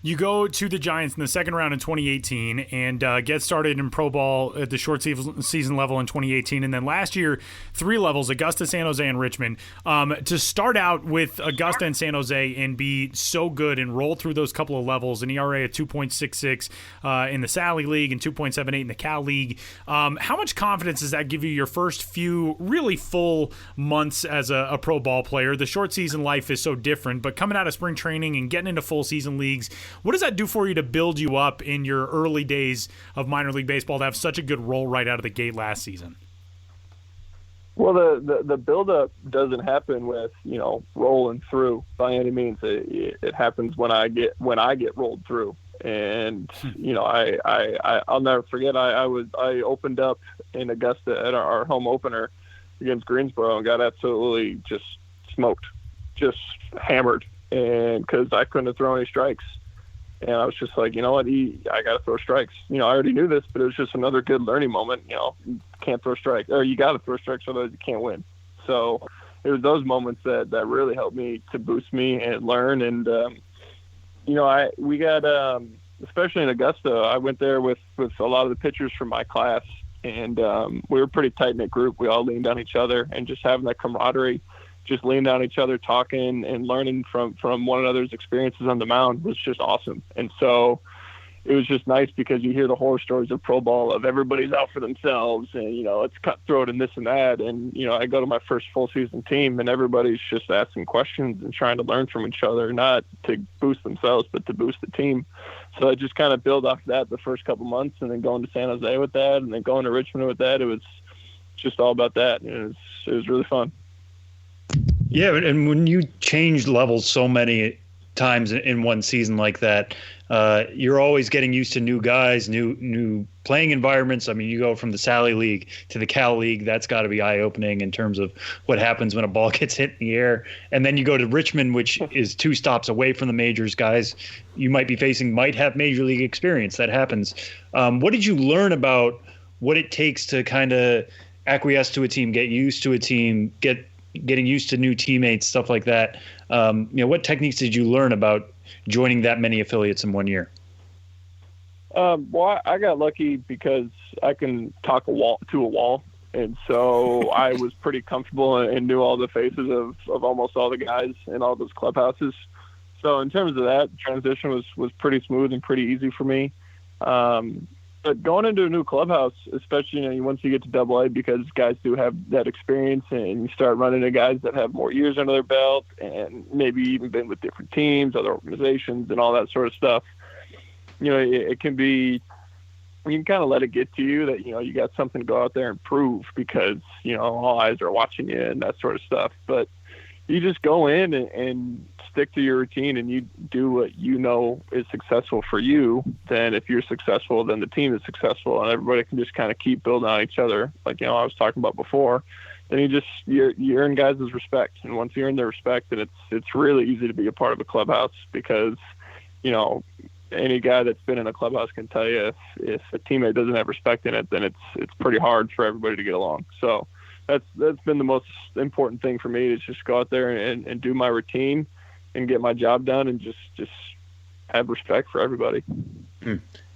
you go to the Giants in the second round in 2018 and get started in pro ball at the short season level in 2018. And then last year, 3 levels, Augusta, San Jose, and Richmond. To start out with Augusta and San Jose and be so good and roll through those couple of levels, an ERA at 2.66 in the Sally League and 2.78 in the Cal League. How much confidence does that give you your first few really full months as a pro ball player? The short season life is so different, but coming out of spring training and getting into full season leagues, what does that do for you to build you up in your early days of minor league baseball to have such a good roll right out of the gate last season? Well, the buildup doesn't happen with, rolling through by any means. It happens when I get rolled through. And, I'll never forget, I opened up in Augusta at our home opener against Greensboro and got absolutely just smoked, just hammered. And because I couldn't throw any strikes. And I was just like, you know what, I got to throw strikes. I already knew this, but it was just another good learning moment. You can't throw strikes, or you got to throw strikes, otherwise you can't win. So it was those moments that really helped me to boost me and learn. And, we got, especially in Augusta, I went there with a lot of the pitchers from my class. And we were a pretty tight-knit group. We all leaned on each other, and just having that camaraderie, just leaning on each other, talking and learning from one another's experiences on the mound was just awesome. And so it was just nice because you hear the horror stories of pro ball of everybody's out for themselves and, it's cutthroat and this and that. And, I go to my first full season team and everybody's just asking questions and trying to learn from each other, not to boost themselves, but to boost the team. So I just kind of build off that the first couple months, and then going to San Jose with that, and then going to Richmond with that. It was just all about that. It was really fun. Yeah, and when you change levels so many times in one season like that, you're always getting used to new guys, new playing environments. I mean, you go from the Sally League to the Cal League. That's got to be eye-opening in terms of what happens when a ball gets hit in the air. And then you go to Richmond, which is 2 stops away from the majors. Guys you might be facing might have major league experience. That happens. What did you learn about what it takes to kind of acquiesce to a team, get used to a team, getting used to new teammates, stuff like that? What techniques did you learn about joining that many affiliates in one year? Well, I got lucky because I can talk to a wall. And so I was pretty comfortable and knew all the faces of almost all the guys in all those clubhouses. So in terms of that, transition was pretty smooth and pretty easy for me. But going into a new clubhouse, especially once you get to AA, because guys do have that experience, and you start running into guys that have more years under their belt and maybe even been with different teams, other organizations, and all that sort of stuff. It can be, you can kind of let it get to you that, you got something to go out there and prove because, all eyes are watching you and that sort of stuff. But you just go in and stick to your routine and you do what is successful for you. Then if you're successful, then the team is successful, and everybody can just kind of keep building on each other. Like, I was talking about before, then you earn guys' respect. And once you earn their respect, then it's really easy to be a part of a clubhouse because, any guy that's been in a clubhouse can tell you if a teammate doesn't have respect in it, then it's pretty hard for everybody to get along. So that's been the most important thing for me, is just go out there and do my routine and get my job done and just have respect for everybody.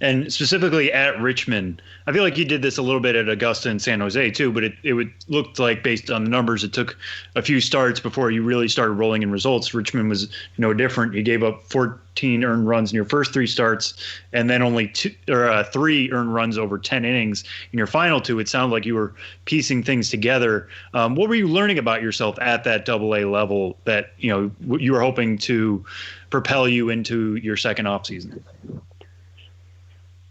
And specifically at Richmond, I feel like you did this a little bit at Augusta and San Jose too, but it looked like, based on the numbers, it took a few starts before you really started rolling in results. Richmond was no different. You gave up 14 earned runs in your first 3 starts, and then only 3 earned runs over 10 innings in your final 2. It sounded like you were piecing things together. What were you learning about yourself at that AA level that you were hoping to propel you into your second off season?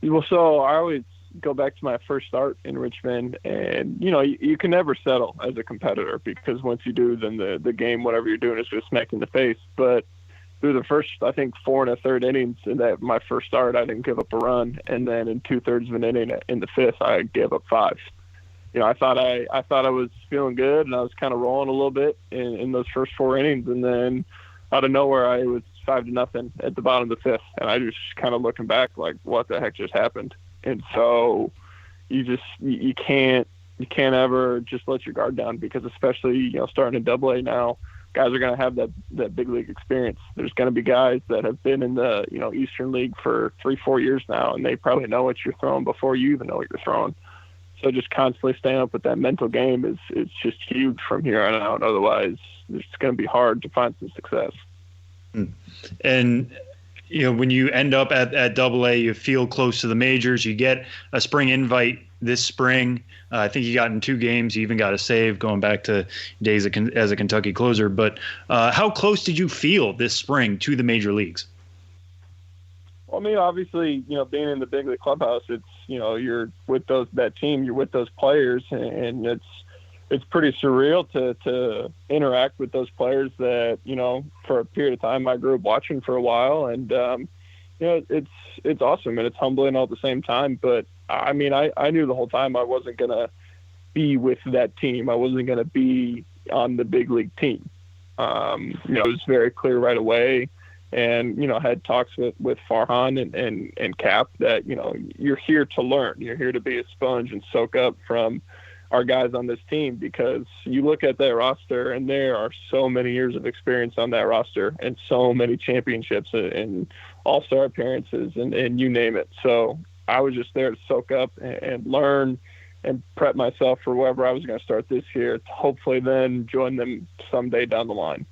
Well, so I always go back to my first start in Richmond, and you can never settle as a competitor, because once you do, then the game, whatever you're doing, is just smack in the face. But through the first, I think, 4 1/3 innings in that my first start, I didn't give up a run, and then in 2/3 of an inning in the 5th, I gave up 5. I thought I was feeling good, and I was kind of rolling a little bit in those first 4 innings, and then out of nowhere, I was 5-0 at the bottom of the 5th, and I just kind of looking back like, what the heck just happened? And so you can't ever just let your guard down, because especially starting in AA now, guys are going to have that big league experience. There's going to be guys that have been in the, Eastern League for 3-4 years now, and they probably know what you're throwing before you even know what you're throwing. So just constantly staying up with that mental game is just huge from here on out. Otherwise, it's going to be hard to find some success. And when you end up at AA, you feel close to the majors. You get a spring invite this spring. I think you got in 2 games. You even got a save going back to days as a Kentucky closer. But how close did you feel this spring to the major leagues? Well, I mean, obviously, being in the big league clubhouse, it's, you're with that team, you're with those players, and it's pretty surreal to interact with those players that, for a period of time I grew up watching for a while. And, it's awesome and it's humbling all at the same time. But I mean, I knew the whole time I wasn't going to be with that team. I wasn't going to be on the big league team. It was very clear right away. And, had talks with Farhan and Cap that, you're here to learn. You're here to be a sponge and soak up from our guys on this team, because you look at that roster and there are so many years of experience on that roster and so many championships and all-star appearances and you name it. So I was just there to soak up and learn and prep myself for wherever I was going to start this year to hopefully then join them someday down the line.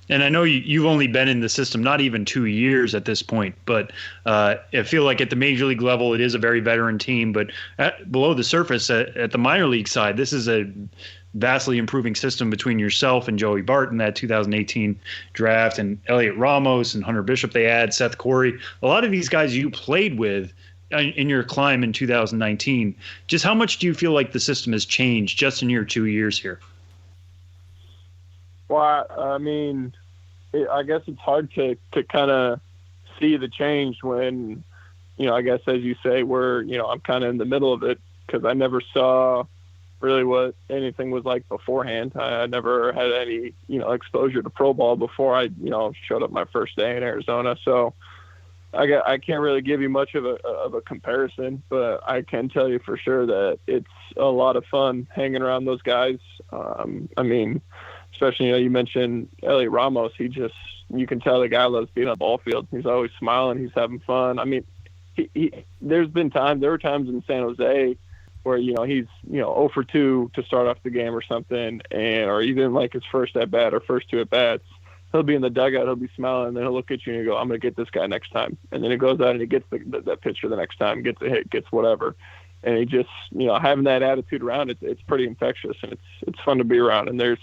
And I know you've only been in the system not even 2 years at this point, but I feel like at the major league level, it is a very veteran team. But below the surface, at the minor league side, this is a vastly improving system between yourself and Joey Bart in that 2018 draft, and Elliot Ramos and Hunter Bishop they add, Seth Corey. A lot of these guys you played with in your climb in 2019. Just how much do you feel like the system has changed just in your 2 years here? Well, I mean, I guess it's hard to kind of see the change when, I guess, as you say, I'm kind of in the middle of it, because I never saw really what anything was like beforehand. I never had any, exposure to pro ball before I, showed up my first day in Arizona. So I can't really give you much of a comparison, but I can tell you for sure that it's a lot of fun hanging around those guys. I mean, especially, you mentioned Elliot Ramos. You can tell the guy loves being on the ball field. He's always smiling. He's having fun. I mean, there were times in San Jose where, he's, 0 for 2 to start off the game or something, or even like his first at bat or first 2 at bats. He'll be in the dugout. He'll be smiling, and then he'll look at you and you go, I'm going to get this guy next time. And then he goes out and he gets that pitcher the next time, gets a hit, gets whatever. And he just, having that attitude around it, it's pretty infectious, and it's fun to be around. And there's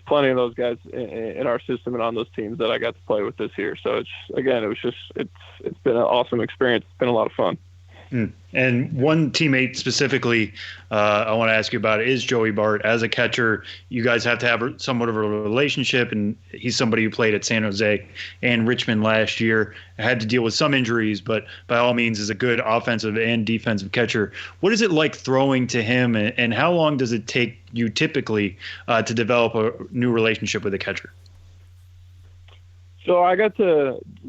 plenty of those guys in our system and on those teams that I got to play with this year. So it's been an awesome experience. It's been a lot of fun. And one teammate specifically I want to ask you about is Joey Bart. As a catcher, you guys have to have somewhat of a relationship, and he's somebody who played at San Jose and Richmond last year. Had to deal with some injuries, but by all means is a good offensive and defensive catcher. What is it like throwing to him, and how long does it take you typically to develop a new relationship with a catcher? So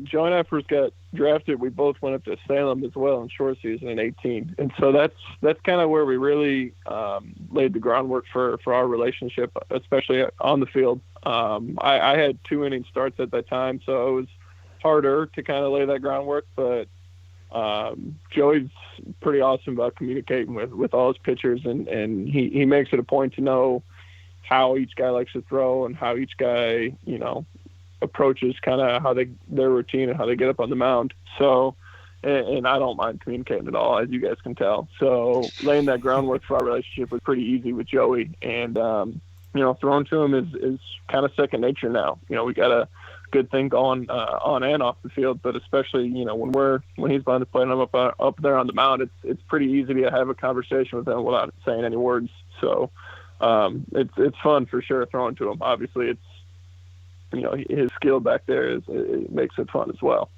Joe and I first got drafted. We both went up to Salem as well in short season in 18. And so that's kind of where we really laid the groundwork for our relationship, especially on the field. I had 2 inning starts at that time, so it was harder to kind of lay that groundwork. But Joey's pretty awesome about communicating with all his pitchers, and he makes it a point to know how each guy likes to throw and how each guy, approaches kind of their routine and how they get up on the mound. So, and I don't mind communicating at all, as you guys can tell. So laying that groundwork for our relationship was pretty easy with Joey, and, throwing to him is kind of second nature now. We got a good thing going on and off the field, but especially, when he's behind the plate and I'm up there on the mound, it's pretty easy to have a conversation with him without saying any words. So it's fun for sure throwing to him. Obviously it's, his skill back there it makes it fun as well.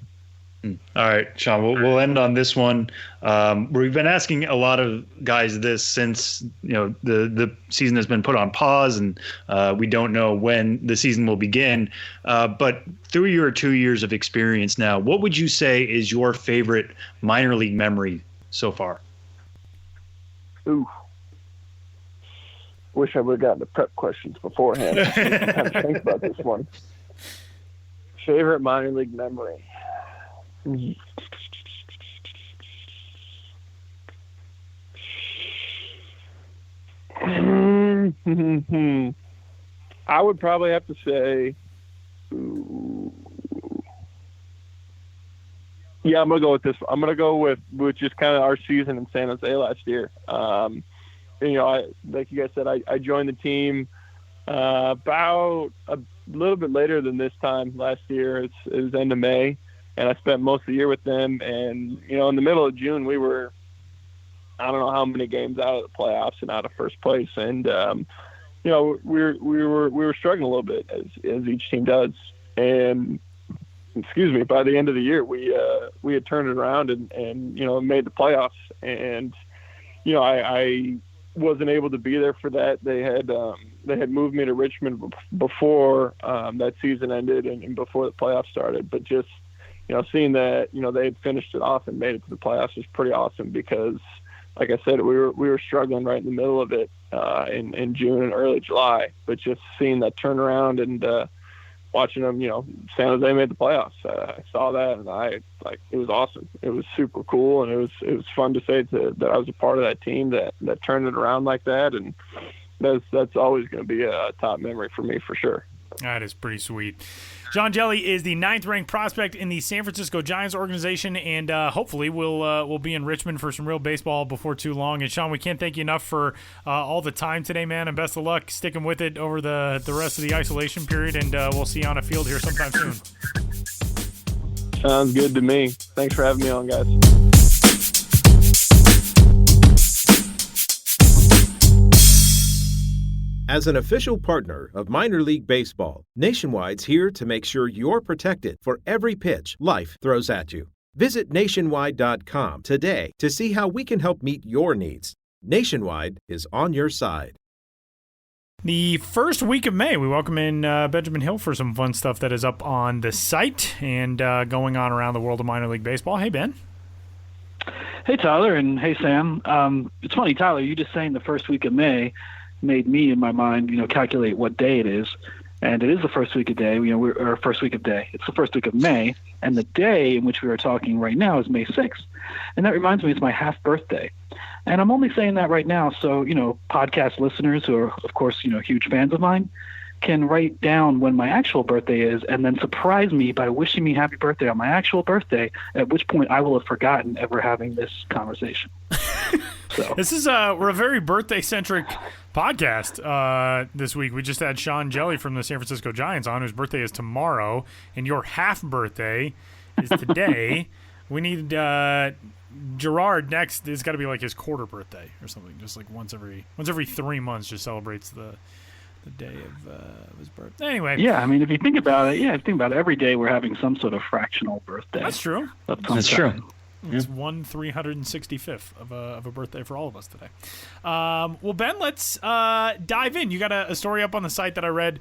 All right, Sean, we'll end on this one. We've been asking a lot of guys this since, the season has been put on pause, and we don't know when the season will begin. But through your 2 years of experience now, what would you say is your favorite minor league memory so far? Ooh. Wish I would have gotten the prep questions beforehand. I kind of think about this one. Favorite minor league memory. I would probably have to say, yeah, I'm gonna go with this. I'm gonna go with just kind of our season in San Jose last year. Like you guys said, I joined the team about a little bit later than this time last year. It was end of May, and I spent most of the year with them. And in the middle of June, we were, I don't know how many games out of the playoffs and out of first place, and we were struggling a little bit as each team does. And by the end of the year, we had turned it around and made the playoffs. And I wasn't able to be there for that. They had moved me to Richmond before that season ended and before the playoffs started. But just seeing that they had finished it off and made it to the playoffs was pretty awesome, because like I said, we were struggling right in the middle of it in June and early July. But just seeing that turnaround and watching them, San Jose made the playoffs. I saw that, and it was awesome. It was super cool, and it was fun to say that I was a part of that team that turned it around like that. And that's always going to be a top memory for me for sure. That is pretty sweet. Sean Hjelle is the 9th-ranked prospect in the San Francisco Giants organization, and hopefully we'll be in Richmond for some real baseball before too long. And Sean, we can't thank you enough for all the time today, man, and best of luck sticking with it over the rest of the isolation period, and we'll see you on a field here sometime soon. Sounds good to me. Thanks for having me on, guys. As an official partner of Minor League Baseball, Nationwide's here to make sure you're protected for every pitch life throws at you. Visit nationwide.com today to see how we can help meet your needs. Nationwide is on your side. The first week of May, we welcome in Benjamin Hill for some fun stuff that is up on the site and going on around the world of minor league baseball. Hey, Ben. Hey, Tyler, and hey, Sam. It's funny, Tyler, you just saying the first week of May made me, in my mind, calculate what day it is. And it is the first week of day. First week of day. It's the first week of May, and the day in which we are talking right now is May 6th. And that reminds me, it's my half birthday. And I'm only saying that right now so, podcast listeners who are, of course, huge fans of mine can write down when my actual birthday is and then surprise me by wishing me happy birthday on my actual birthday, at which point I will have forgotten ever having this conversation. So this is we're a very birthday-centric podcast this week. We just had Sean Hjelle from the San Francisco Giants on, whose birthday is tomorrow, and your half birthday is today. We need Gerard next. It's got to be like his quarter birthday or something, just like once every 3 months, just celebrates the day of his birthday. Anyway. Yeah, I mean, if you think about it, every day we're having some sort of fractional birthday. That's true. That's true. It's 1/365th of a birthday for all of us today. Well, Ben, let's dive in. You got a story up on the site that I read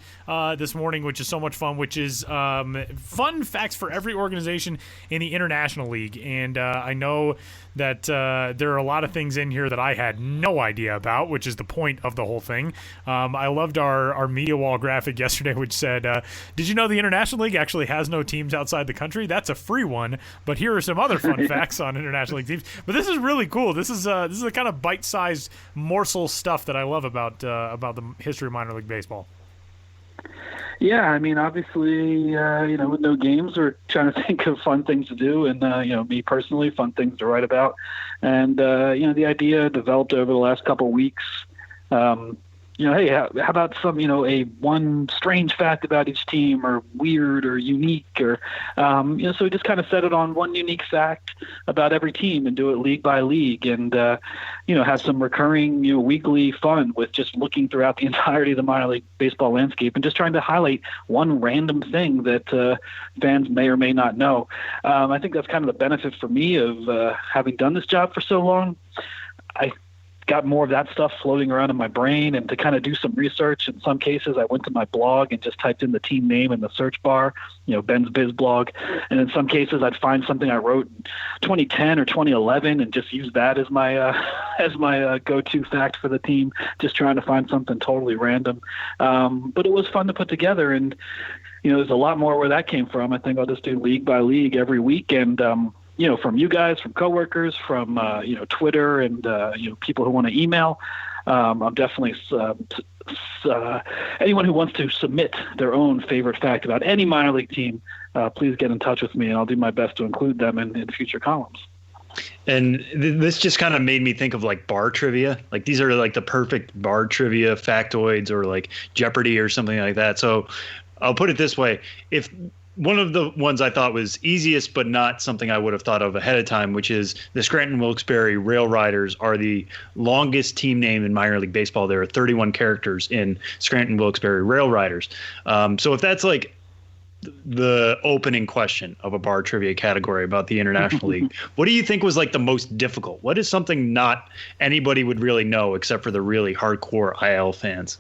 this morning, which is so much fun, which is fun facts for every organization in the International League. And I know that there are a lot of things in here that I had no idea about, which is the point of the whole thing. I loved our media wall graphic yesterday, which said, did you know the International League actually has no teams outside the country? That's a free one, but here are some other fun facts on International League teams. But this is really cool. This is the kind of bite-sized morsel stuff that I love about the history of minor league baseball. Yeah, I mean, obviously, with no games, we're trying to think of fun things to do, and me personally, fun things to write about. And the idea developed over the last couple of weeks. Hey, how about some, a one strange fact about each team, or weird or unique, or, so we just kind of set it on one unique fact about every team and do it league by league, and, have some recurring, weekly fun with just looking throughout the entirety of the minor league baseball landscape and just trying to highlight one random thing that fans may or may not know. I think that's kind of the benefit for me of having done this job for so long. I got more of that stuff floating around in my brain, and to kind of do some research. In some cases, I went to my blog and just typed in the team name in the search bar, Ben's Biz blog. And in some cases, I'd find something I wrote in 2010 or 2011 and just use that as my go-to fact for the team, just trying to find something totally random. But it was fun to put together, and there's a lot more where that came from. I think I'll just do league by league every week, and from you guys, from coworkers, from Twitter, and people who want to email. I'm definitely anyone who wants to submit their own favorite fact about any minor league team, please get in touch with me, and I'll do my best to include them in future columns. And this just kind of made me think of like bar trivia. Like these are like the perfect bar trivia factoids, or like Jeopardy or something like that. So I'll put it this way. If one of the ones I thought was easiest, but not something I would have thought of ahead of time, which is the Scranton Wilkes-Barre Rail Riders are the longest team name in minor league baseball. There are 31 characters in Scranton Wilkes-Barre Rail Riders. So if that's like the opening question of a bar trivia category about the International League, what do you think was like the most difficult? What is something not anybody would really know except for the really hardcore IL fans?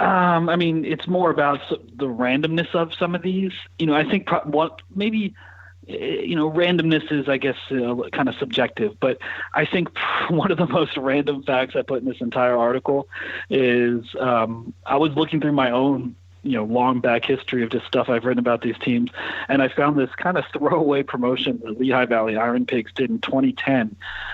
It's more about the randomness of some of these. I think randomness is, I guess, kind of subjective. But I think one of the most random facts I put in this entire article is I was looking through my own long back history of just stuff I've written about these teams, and I found this kind of throwaway promotion the Lehigh Valley Iron Pigs did in 2010,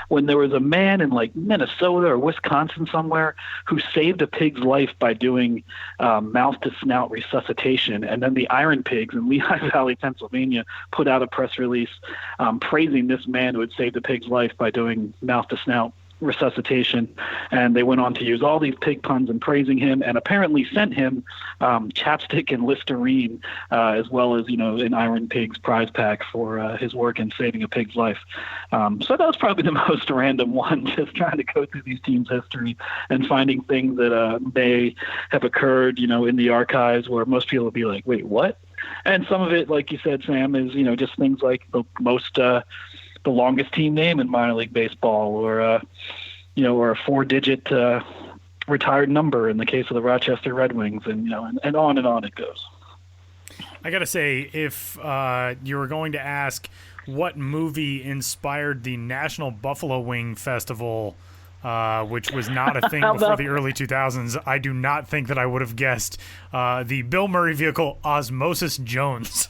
when there was a man in like Minnesota or Wisconsin somewhere who saved a pig's life by doing mouth to snout resuscitation, and then the Iron Pigs in Lehigh Valley, Pennsylvania, put out a press release praising this man who had saved a pig's life by doing mouth to snout resuscitation, and they went on to use all these pig puns and praising him, and apparently sent him chapstick and Listerine, as well as an Iron Pigs prize pack for his work in saving a pig's life. So that was probably the most random one, just trying to go through these teams' history and finding things that may have occurred in the archives where most people would be like, wait, what? And some of it, like you said, Sam, is just things like the longest team name in minor league baseball, or a 4-digit retired number in the case of the Rochester Red Wings, and on it goes. I gotta say, if you were going to ask what movie inspired the National Buffalo Wing Festival, which was not a thing before the early 2000s, I do not think that I would have guessed the Bill Murray vehicle Osmosis Jones.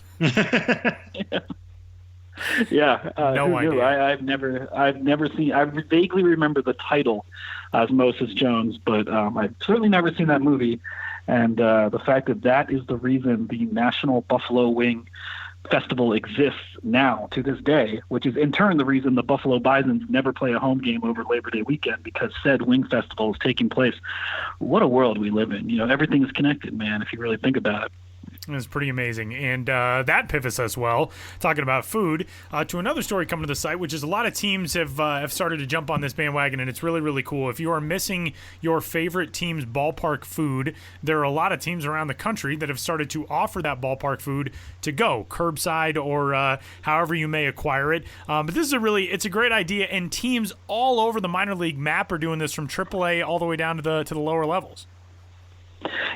Yeah, no idea. I've never seen. I vaguely remember the title, Osmosis Jones, but I've certainly never seen that movie. And the fact that is the reason the National Buffalo Wing Festival exists now to this day, which is in turn the reason the Buffalo Bisons never play a home game over Labor Day weekend, because said Wing Festival is taking place. What a world we live in! Everything is connected, man. If you really think about it. It's pretty amazing. And that pivots us well, talking about food, to another story coming to the site, which is a lot of teams have started to jump on this bandwagon, and it's really, really cool. If you are missing your favorite team's ballpark food, there are a lot of teams around the country that have started to offer that ballpark food to go, curbside or however you may acquire it. But this is it's a great idea, and teams all over the minor league map are doing this, from AAA all the way down to the lower levels.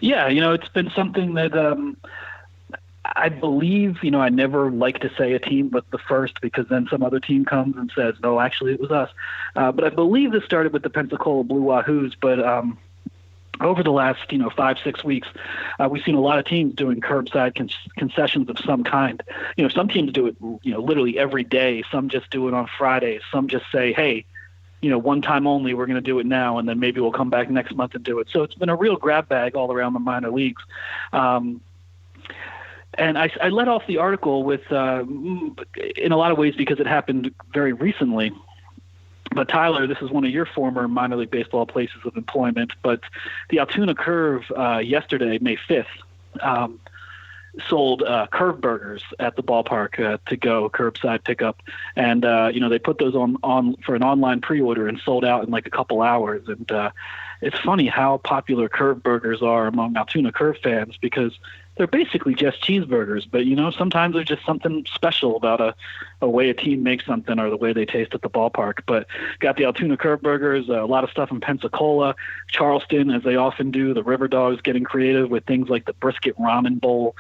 Yeah, it's been something that I believe, I never like to say a team but the first, because then some other team comes and says, no, actually it was us. But I believe this started with the Pensacola Blue Wahoos, but over the last, 5-6 weeks, we've seen a lot of teams doing curbside concessions of some kind. Some teams do it, literally every day. Some just do it on Fridays. Some just say, hey, one time only, we're going to do it now, and then maybe we'll come back next month and do it. So it's been a real grab bag all around the minor leagues. And I let off the article with, in a lot of ways, because it happened very recently. But Tyler, this is one of your former minor league baseball places of employment, but the Altoona Curve yesterday, May 5th, sold Curve burgers at the ballpark to go curbside pickup, and they put those on for an online pre-order and sold out in like a couple hours. And it's funny how popular Curve burgers are among Altoona Curve fans, because they're basically just cheeseburgers, but sometimes there's just something special about a way a team makes something or the way they taste at the ballpark. But got the Altoona curve burgers, a lot of stuff in Pensacola, Charleston, as they often do. The River Dogs getting creative with things like the brisket ramen bowl.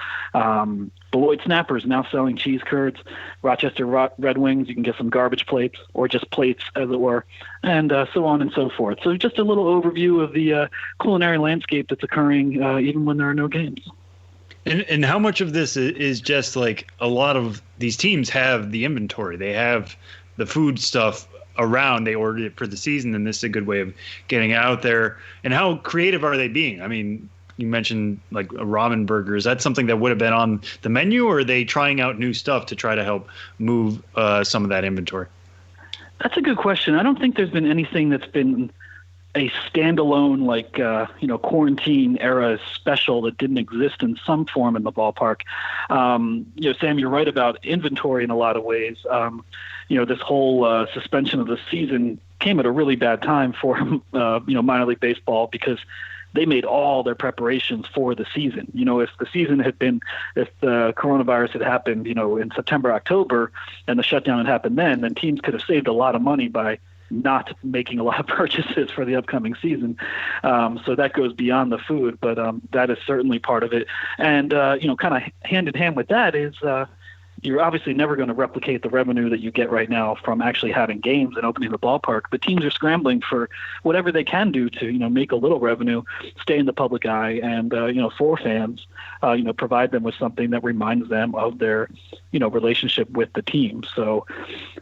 Beloit Snappers now selling cheese curds. Rochester Red Wings, you can get some garbage plates or just plates, as it were, and so on and so forth. So just a little overview of the culinary landscape that's occurring even when there are no games. And how much of this is just like a lot of these teams have the inventory, they have the food stuff around, they ordered it for the season, and this is a good way of getting out there. And how creative are they being? I mean, you mentioned like a ramen burger. Is that something that would have been on the menu, or are they trying out new stuff to try to help move some of that inventory? That's a good question. I don't think there's been anything that's been a standalone, quarantine era special that didn't exist in some form in the ballpark. Sam, you're right about inventory in a lot of ways. This whole suspension of the season came at a really bad time for, minor league baseball, because they made all their preparations for the season. If the coronavirus had happened, in September, October, and the shutdown had happened then teams could have saved a lot of money by not making a lot of purchases for the upcoming season. So that goes beyond the food, but that is certainly part of it. And, kind of hand in hand with that is you're obviously never going to replicate the revenue that you get right now from actually having games and opening the ballpark, but teams are scrambling for whatever they can do to, make a little revenue, stay in the public eye, and, for fans, provide them with something that reminds them of their, relationship with the team. So,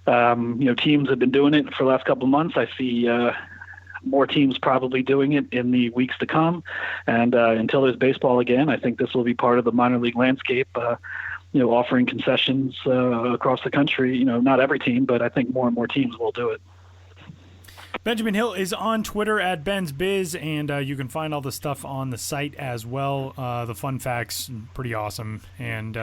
teams have been doing it for the last couple of months. I see more teams probably doing it in the weeks to come. And until there's baseball again, I think this will be part of the minor league landscape, offering concessions across the country. Not every team, but I think more and more teams will do it. Benjamin Hill is on Twitter at Ben's Biz, and you can find all the stuff on the site as well. The fun facts, pretty awesome. And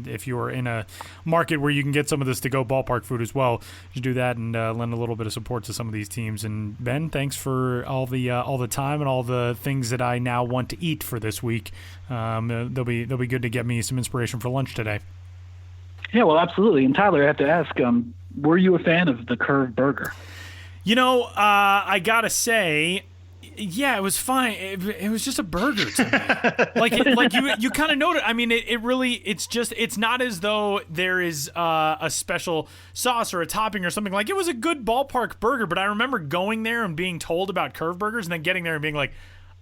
if you're in a market where you can get some of this to-go ballpark food as well, you should do that and lend a little bit of support to some of these teams. And Ben, thanks for all the time and all the things that I now want to eat for this week. They'll be good to get me some inspiration for lunch today. Yeah, well, absolutely. And Tyler, I have to ask, were you a fan of the curved burger? I gotta say, yeah, it was fine. It was just a burger to me. You kind of noted. I mean, it's not as though there is a special sauce or a topping or something. Like, it was a good ballpark burger, but I remember going there and being told about curved burgers and then getting there and being like,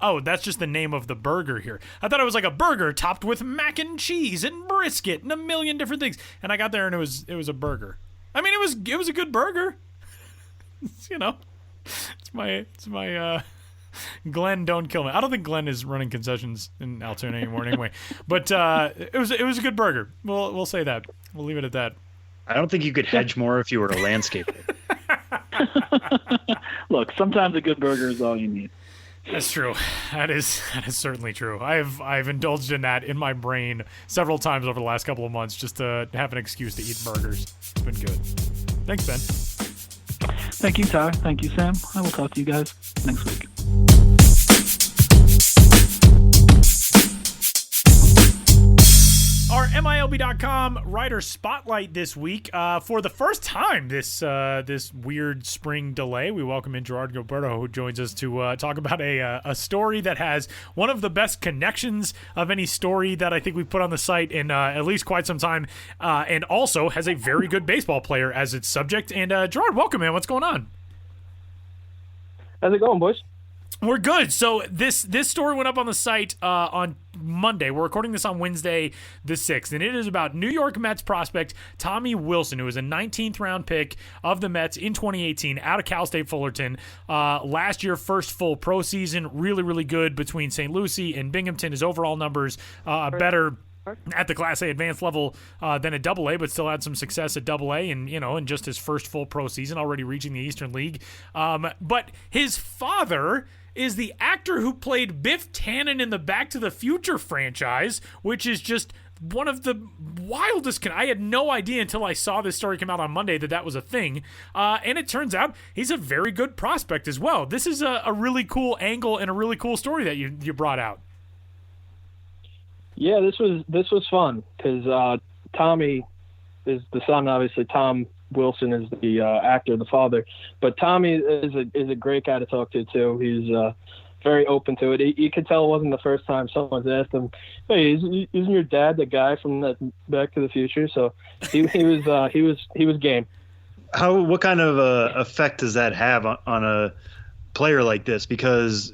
oh, that's just the name of the burger here. I thought it was like a burger topped with mac and cheese and brisket and a million different things. And I got there and it was a burger. I mean, it was a good burger. It's my Glenn, don't kill me. I don't think Glenn is running concessions in Altoona anymore anyway. But it was a good burger. We'll say that. We'll leave it at that. I don't think you could hedge more if you were a landscaper. Look, sometimes a good burger is all you need. That's true. That is certainly true. I've indulged in that in my brain several times over the last couple of months just to have an excuse to eat burgers. It's been good. Thanks, Ben. Thank you, Tyler. Thank you, Sam. I will talk to you guys next week. Our MILB.com writer spotlight this week. For the first time this weird spring delay, we welcome in Gerard Gilberto, who joins us to talk about a story that has one of the best connections of any story that I think we've put on the site in at least quite some time, and also has a very good baseball player as its subject. And Gerard, welcome, man. What's going on? How's it going, boys? We're good. So this story went up on the site on Monday. We're recording this on Wednesday the 6th, and it is about New York Mets prospect Tommy Wilson, who was a 19th round pick of the Mets in 2018 out of Cal State Fullerton. Last year, first full pro season, really, really good between St. Lucie and Binghamton. His overall numbers better at the Class A advanced level than at Double A, but still had some success at Double A, and in just his first full pro season, already reaching the Eastern League. But his father is the actor who played Biff Tannen in the Back to the Future franchise, which is just one of the wildest. I had no idea until I saw this story come out on Monday that was a thing. And it turns out he's a very good prospect as well. This is a really cool angle and a really cool story that you brought out. Yeah, this was fun because Tommy is the son. Obviously, Tom Wilson is the actor, the father. But Tommy is a great guy to talk to too. He's very open to it. You could tell it wasn't the first time someone's asked him, "Hey, isn't your dad the guy from that Back to the Future?" So he was game. What kind of effect does that have on a player like this? Because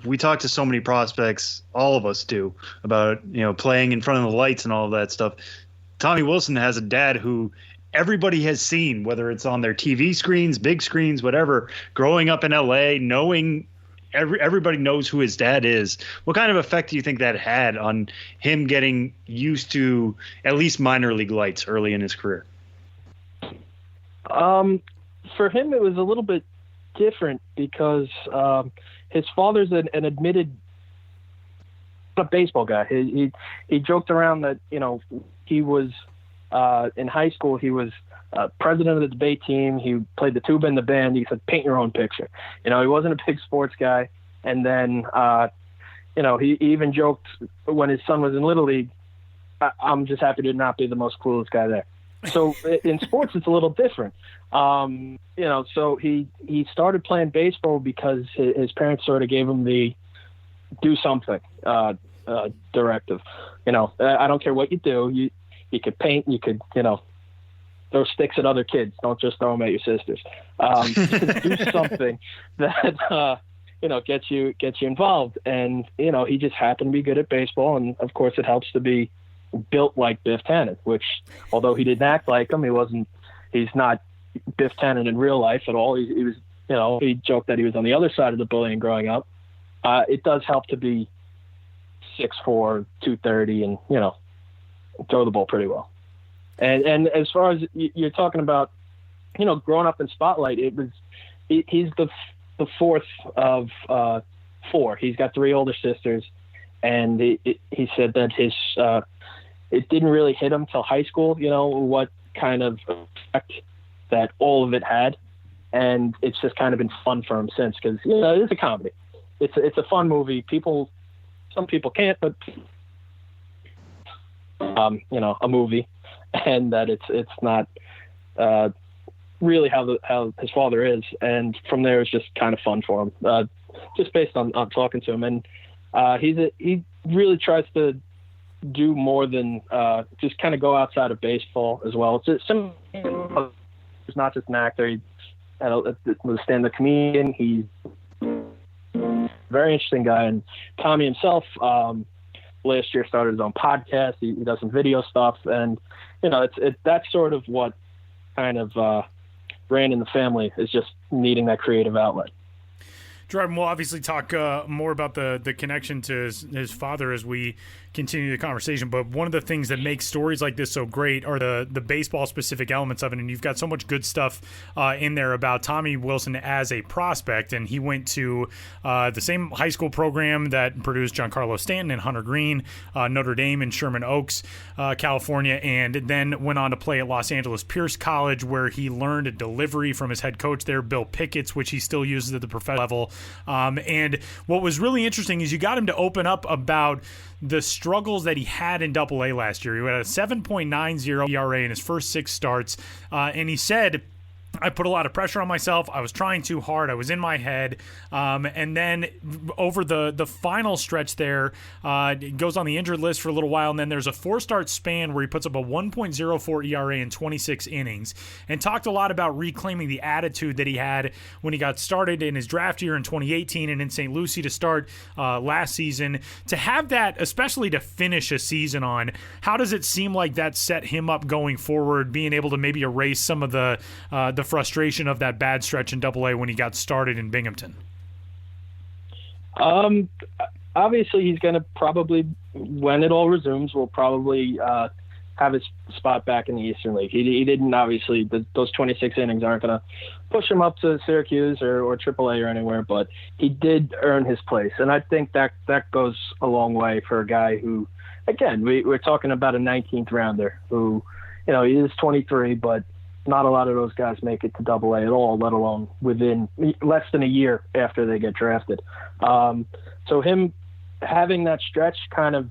we talk to so many prospects, all of us do, about playing in front of the lights and all of that stuff. Tommy Wilson has a dad who everybody has seen, whether it's on their TV screens, big screens, whatever. Growing up in LA, knowing everybody knows who his dad is. What kind of effect do you think that had on him getting used to at least minor league lights early in his career? For him, it was a little bit different because his father's an admitted baseball guy. He joked around that he was in high school. He was president of the debate team. He played the tuba in the band. He said, "Paint your own picture." He wasn't a big sports guy. And then he even joked when his son was in Little League, "I'm just happy to not be the most coolest guy there." So in sports, it's a little different. So he started playing baseball because his parents sort of gave him the do something directive. I don't care what you do. You could paint, you could, throw sticks at other kids. Don't just throw them at your sisters. Do something that, gets you involved. And, he just happened to be good at baseball. And of course it helps to be built like Biff Tannen, which although he didn't act like him, he's not Biff Tannen in real life at all. He was, he joked that he was on the other side of the bullying growing up. It does help to be 6'4", 230 and, throw the ball pretty well. And as far as you're talking about, growing up in Spotlight, he's the fourth of four. He's got three older sisters, and he said that it didn't really hit him till high school, what kind of effect that all of it had. And it's just kind of been fun for him since, because, it is a comedy. It's a fun movie. Some people can't, but a movie, and that it's not really how his father is. And from there, it's just kind of fun for him, just based on talking to him. And he really tries to do more than just kind of go outside of baseball as well. It's he's not just an actor. He's a stand-up comedian. He's a very interesting guy. And Tommy himself, last year started his own podcast. He does some video stuff, and that's sort of what kind of ran in the family, is just needing that creative outlet. Gerard, we'll obviously talk more about the connection to his father as we continue the conversation, but one of the things that makes stories like this so great are the baseball-specific elements of it, and you've got so much good stuff in there about Tommy Wilson as a prospect, and he went to the same high school program that produced Giancarlo Stanton and Hunter Green, Notre Dame in Sherman Oaks, California, and then went on to play at Los Angeles Pierce College, where he learned a delivery from his head coach there, Bill Pickett's, which he still uses at the professional level. And what was really interesting is you got him to open up about the struggles that he had in Double-A last year. He had a 7.90 ERA in his first 6 starts, and he said, I put a lot of pressure on myself. I was trying too hard. I was in my head. And then over the final stretch there, it goes on the injured list for a little while, and then there's a 4-start span where he puts up a 1.04 ERA in 26 innings, and talked a lot about reclaiming the attitude that he had when he got started in his draft year in 2018 and in St. Lucie to start last season. To have that, especially to finish a season on, how does it seem like that set him up going forward, being able to maybe erase some of the frustration of that bad stretch in Double-A when he got started in Binghamton? Obviously, he's going to probably, when it all resumes, will probably have his spot back in the Eastern League. He didn't, obviously, those 26 innings aren't going to push him up to Syracuse or AAA or anywhere, but he did earn his place. And I think that goes a long way for a guy who, again, we're talking about a 19th rounder who, he is 23, but not a lot of those guys make it to Double-A at all, let alone within less than a year after they get drafted. So him having that stretch kind of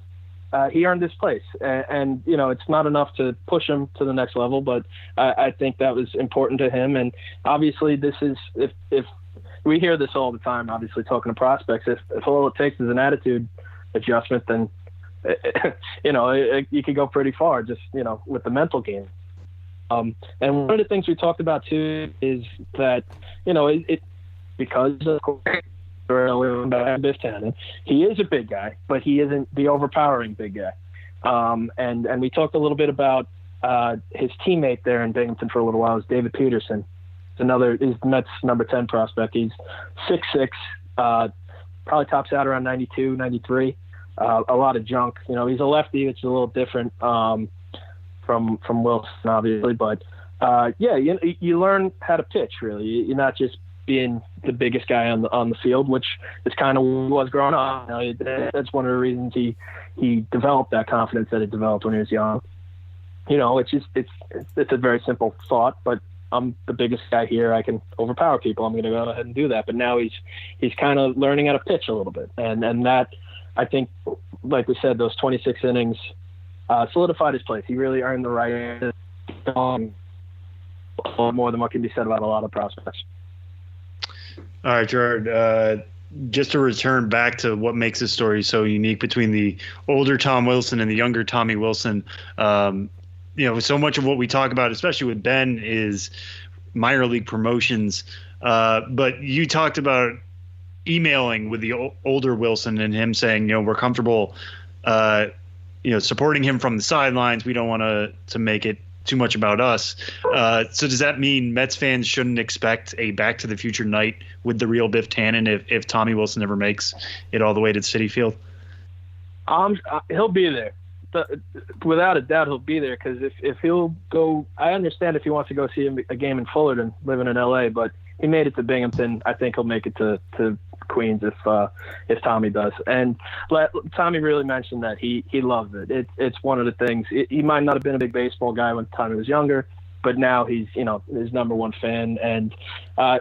he earned his place, and it's not enough to push him to the next level, but I think that was important to him. And obviously, this is if we hear this all the time, obviously talking to prospects, if all it takes is an attitude adjustment, then you could go pretty far just with the mental game. And one of the things we talked about too is that because of Biff Tannen, he is a big guy, but he isn't the overpowering big guy. And we talked a little bit about his teammate there in Binghamton for a little while, is David Peterson. He's the Mets number 10 prospect. He's 6'6", probably tops out around 92, 93. A lot of junk. He's a lefty, which is a little different from Wilson, obviously. But you learn how to pitch. Really, you're not just being the biggest guy on the field, which is kind of what he was growing up. That's one of the reasons he developed that confidence that he developed when he was young. It's a very simple thought, but I'm the biggest guy here. I can overpower people. I'm going to go ahead and do that. But now he's kind of learning how to pitch a little bit, and that, I think, like we said, those 26 innings solidified his place. He really earned the right more than what can be said about a lot of prospects. All right, Gerard, just to return back to what makes this story so unique between the older Tom Wilson and the younger Tommy Wilson, so much of what we talk about, especially with Ben, is minor league promotions. But you talked about emailing with the older Wilson and him saying, we're comfortable, supporting him from the sidelines. We don't want to make it too much about us. So does that mean Mets fans shouldn't expect a Back to the Future night with the real Biff Tannen if Tommy Wilson ever makes it all the way to Citi Field? He'll be there. Without a doubt, he'll be there, because if he'll go, I understand if he wants to go see a game in Fullerton, living in LA, but he made it to Binghamton. I think he'll make it to Queens if Tommy does. And Tommy really mentioned that he loves it. It's one of the things. He might not have been a big baseball guy when Tommy was younger, but now he's his number one fan, and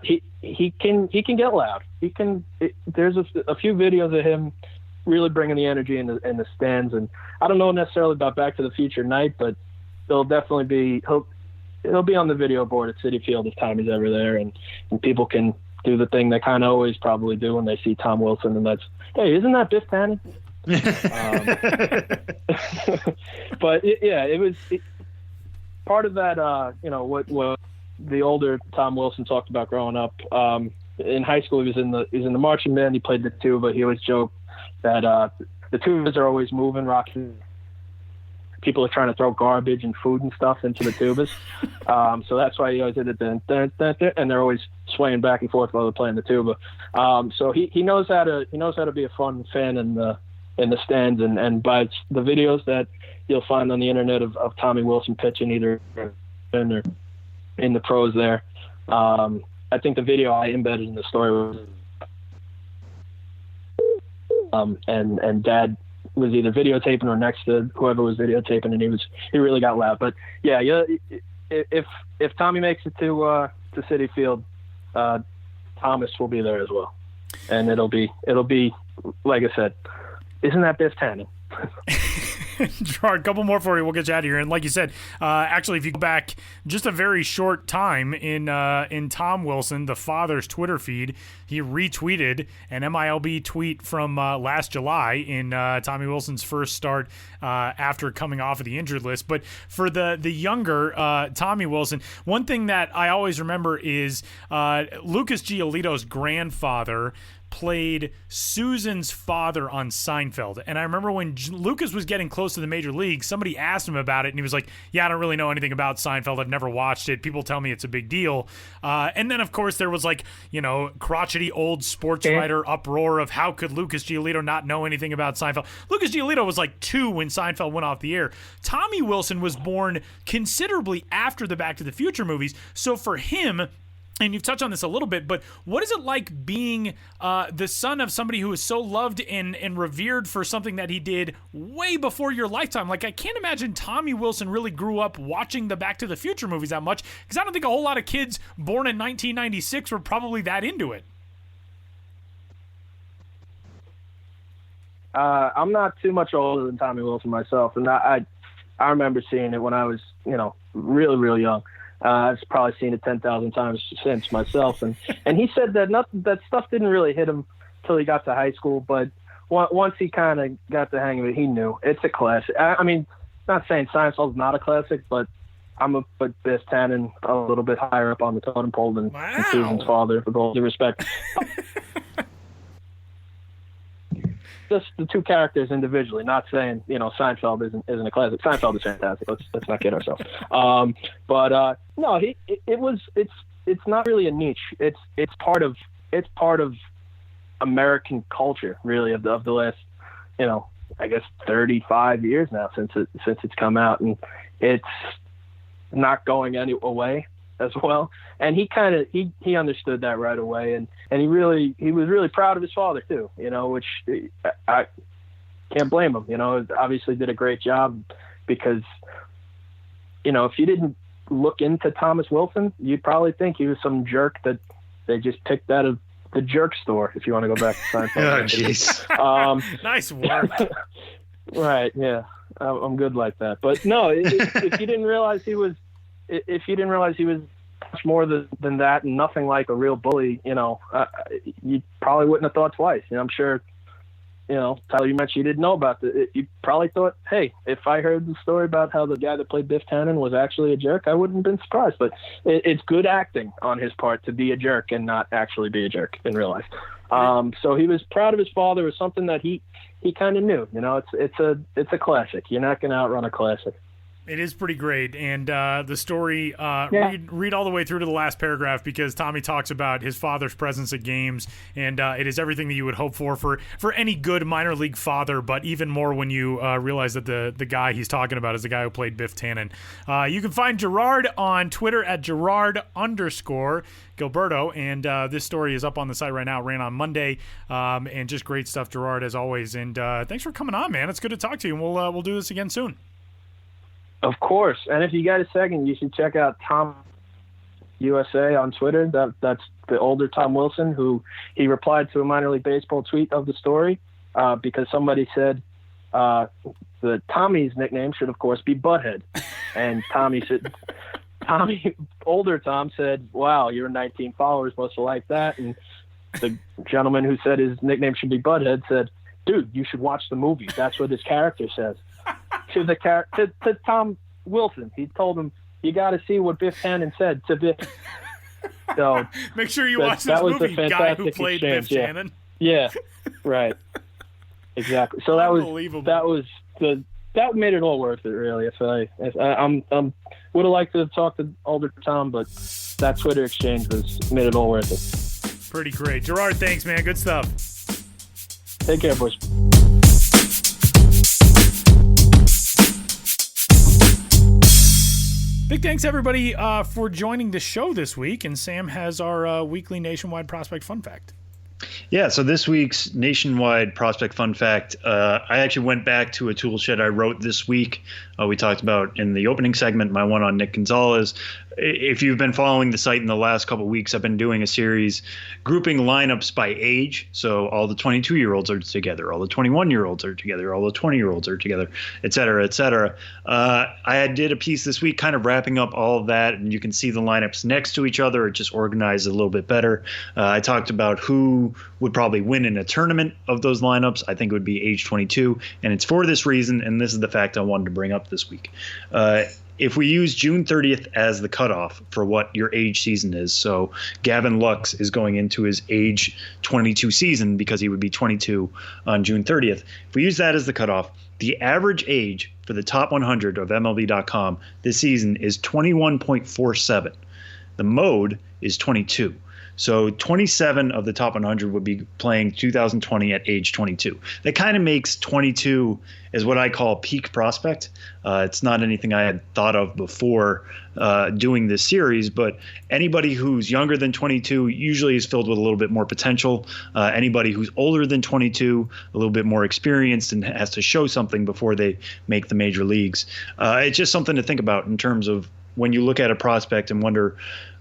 he can get loud. There's a few videos of him really bringing the energy in the stands, and I don't know necessarily about Back to the Future night, but there'll definitely be he'll be on the video board at Citi Field if Tommy's ever there, and people can do the thing they kind of always probably do when they see Tom Wilson, and that's, hey, isn't that Biff Tannen? But it was part of that. What the older Tom Wilson talked about growing up. In high school, he was in the marching band. He played the tuba. He always joked that the tubas are always moving, rocking. People are trying to throw garbage and food and stuff into the tubas. So that's why he always did it, and they're always swaying back and forth while they're playing the tuba. So he knows how to be a fun fan in the stands, and by the videos that you'll find on the internet of Tommy Wilson pitching either or in the pros there. I think the video I embedded in the story was and Dad was either videotaping or next to whoever was videotaping, and he really got loud. But yeah, if Tommy makes it to Citi Field, Thomas will be there as well, and it'll be like I said, isn't that Biff Tannen? Gerard, a couple more for you. We'll get you out of here. And like you said, actually, if you go back just a very short time in Tom Wilson, the father's Twitter feed, he retweeted an MILB tweet from last July in Tommy Wilson's first start after coming off of the injured list. But for the younger Tommy Wilson, one thing that I always remember is Lucas Giolito's grandfather played Susan's father on Seinfeld. And I remember when Lucas was getting close to the major leagues, somebody asked him about it, and he was like, yeah, I don't really know anything about Seinfeld. I've never watched it. People tell me it's a big deal. And then, of course, there was crotchety old sports writer uproar of how could Lucas Giolito not know anything about Seinfeld. Lucas Giolito was like 2 when Seinfeld went off the air. Tommy Wilson was born considerably after the Back to the Future movies. So for him, and you've touched on this a little bit, but what is it like being the son of somebody who is so loved and revered for something that he did way before your lifetime? Like, I can't imagine Tommy Wilson really grew up watching the Back to the Future movies that much, because I don't think a whole lot of kids born in 1996 were probably that into it. I'm not too much older than Tommy Wilson myself, and I remember seeing it when I was, really, really young. I've probably seen it 10,000 times since myself, and he said that stuff didn't really hit him till he got to high school, but once he kind of got the hang of it, he knew it's a classic. I mean, not saying Seinfeld's not a classic, but I'm going to put Biff Tannen a little bit higher up on the totem pole than Susan's father, with all due respect. Just the two characters individually, not saying, Seinfeld isn't a classic. Seinfeld is fantastic. Let's not kid ourselves. No, it's not really a niche. It's part of American culture, really, of the last, I guess 35 years now since it's come out, and it's not going any away as well. And he understood that right away, and he was really proud of his father too, which I can't blame him. Obviously did a great job, because if you didn't look into Thomas Wilson, you'd probably think he was some jerk that they just picked out of the jerk store, if you want to go back to Seinfeld. Oh, jeez. Nice work. Right. Yeah. I'm good like that. But no, if you didn't realize he was much more than that, and nothing like a real bully, you probably wouldn't have thought twice. I'm sure, Tyler, you mentioned you didn't know about it. You probably thought, hey, if I heard the story about how the guy that played Biff Tannen was actually a jerk, I wouldn't have been surprised. But it's good acting on his part to be a jerk and not actually be a jerk in real life. So he was proud of his father. It was something that he kind of knew. It's a classic. You're not going to outrun a classic. It is pretty great, and the story, read all the way through to the last paragraph, because Tommy talks about his father's presence at games, and it is everything that you would hope for any good minor league father, but even more when you realize that the guy he's talking about is the guy who played Biff Tannen. You can find Gerard on Twitter at Gerard_Gilberto, and this story is up on the site right now. It ran on Monday, and just great stuff, Gerard, as always. And thanks for coming on, man. It's good to talk to you, and we'll do this again soon. Of course. And if you got a second, you should check out Tom USA on Twitter. That's the older Tom Wilson, who he replied to a minor league baseball tweet of the story, because somebody said the Tommy's nickname should, of course, be Butthead. And older Tom said, wow, your 19 followers must have liked that. And the gentleman who said his nickname should be Butthead said, dude, you should watch the movie. That's what his character says. To Tom Wilson, he told him, you got to see what Biff Tannen said to Biff. So make sure you watch this movie, guy who played Biff Tannen. Yeah, right, exactly. So that made it all worth it, really. If I would have liked to have talked to older Tom, but that Twitter exchange made it all worth it. Pretty great, Gerard. Thanks, man. Good stuff. Take care, boys. Big thanks, everybody, for joining the show this week. And Sam has our weekly Nationwide Prospect Fun Fact. Yeah, so this week's Nationwide Prospect Fun Fact, I actually went back to a tool shed I wrote this week. We talked about in the opening segment, my one on Nick Gonzalez. If you've been following the site in the last couple of weeks, I've been doing a series grouping lineups by age. So all the 22-year-olds are together, all the 21-year-olds are together, all the 20-year-olds are together, et cetera, et cetera. I did a piece this week kind of wrapping up all of that, and you can see the lineups next to each other. It just organized a little bit better. I talked about who would probably win in a tournament of those lineups. I think it would be age 22, and it's for this reason, and this is the fact I wanted to bring up this week. If we use June 30th as the cutoff for what your age season is, so Gavin Lux is going into his age 22 season because he would be 22 on June 30th. If we use that as the cutoff, the average age for the top 100 of MLB.com this season is 21.47. The mode is 22. So 27 of the top 100 would be playing 2020 at age 22. That kind of makes 22 as what I call peak prospect. It's not anything I had thought of before doing this series, but anybody who's younger than 22 usually is filled with a little bit more potential. Anybody who's older than 22, a little bit more experienced and has to show something before they make the major leagues. It's just something to think about in terms of when you look at a prospect and wonder,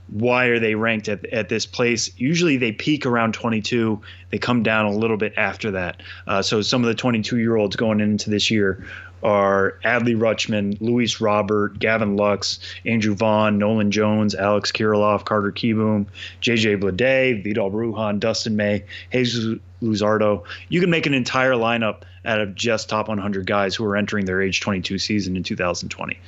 why are they ranked at this place? Usually they peak around 22. They come down a little bit after that. So some of the 22-year-olds going into this year are Adley Rutschman, Luis Robert, Gavin Lux, Andrew Vaughn, Nolan Jones, Alex Kirilloff, Carter Kieboom, JJ Blade, Vidal Brujan, Dustin May, Jesus Luzardo. You can make an entire lineup out of just top 100 guys who are entering their age 22 season in 2020.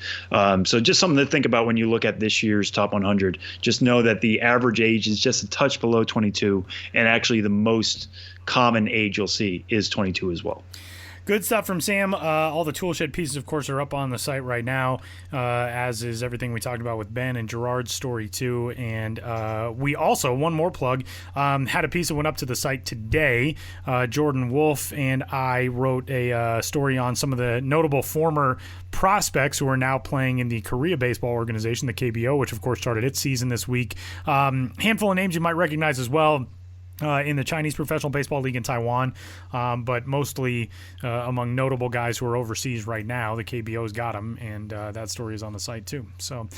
So just something to think about when you look at this year's top 100. Just know that the average age is just a touch below 22, and actually the most common age you'll see is 22 as well. Good stuff from Sam. All the Toolshed pieces, of course, are up on the site right now, as is everything we talked about with Ben and Gerard's story, too. And we also, one more plug, had a piece that went up to the site today. Jordan Wolf and I wrote a story on some of the notable former prospects who are now playing in the Korea Baseball Organization, the KBO, which, of course, started its season this week. Handful of names you might recognize as well. In the Chinese Professional Baseball League in Taiwan, but mostly among notable guys who are overseas right now. The KBO's got them, and that story is on the site too. So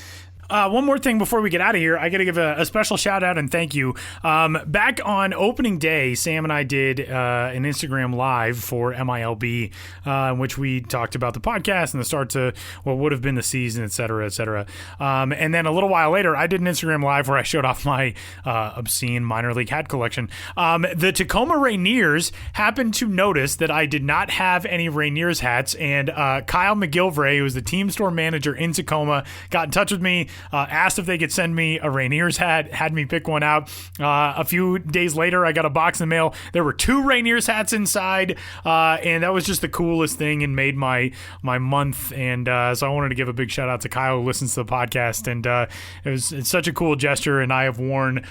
one more thing before we get out of here, I got to give a special shout out and thank you. Back on opening day, Sam and I did an Instagram live for MILB, in which we talked about the podcast and the start to what would have been the season, et cetera, et cetera. And then a little while later, I did an Instagram live where I showed off my obscene minor league hat collection. The Tacoma Rainiers happened to notice that I did not have any Rainiers hats, and Kyle McGilvray, who was the team store manager in Tacoma, got in touch with me, asked if they could send me a Rainiers hat, had me pick one out. A few days later, I got a box in the mail. There were 2 Rainiers hats inside, and that was just the coolest thing and made my month. And so I wanted to give a big shout out to Kyle, who listens to the podcast, and it's such a cool gesture, and I have worn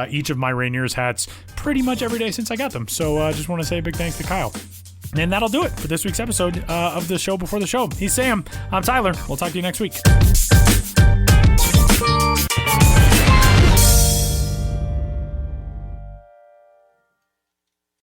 each of my Rainiers hats pretty much every day since I got them. So I just want to say a big thanks to Kyle. And that'll do it for this week's episode of the Show Before the Show. He's Sam. I'm Tyler. We'll talk to you next week.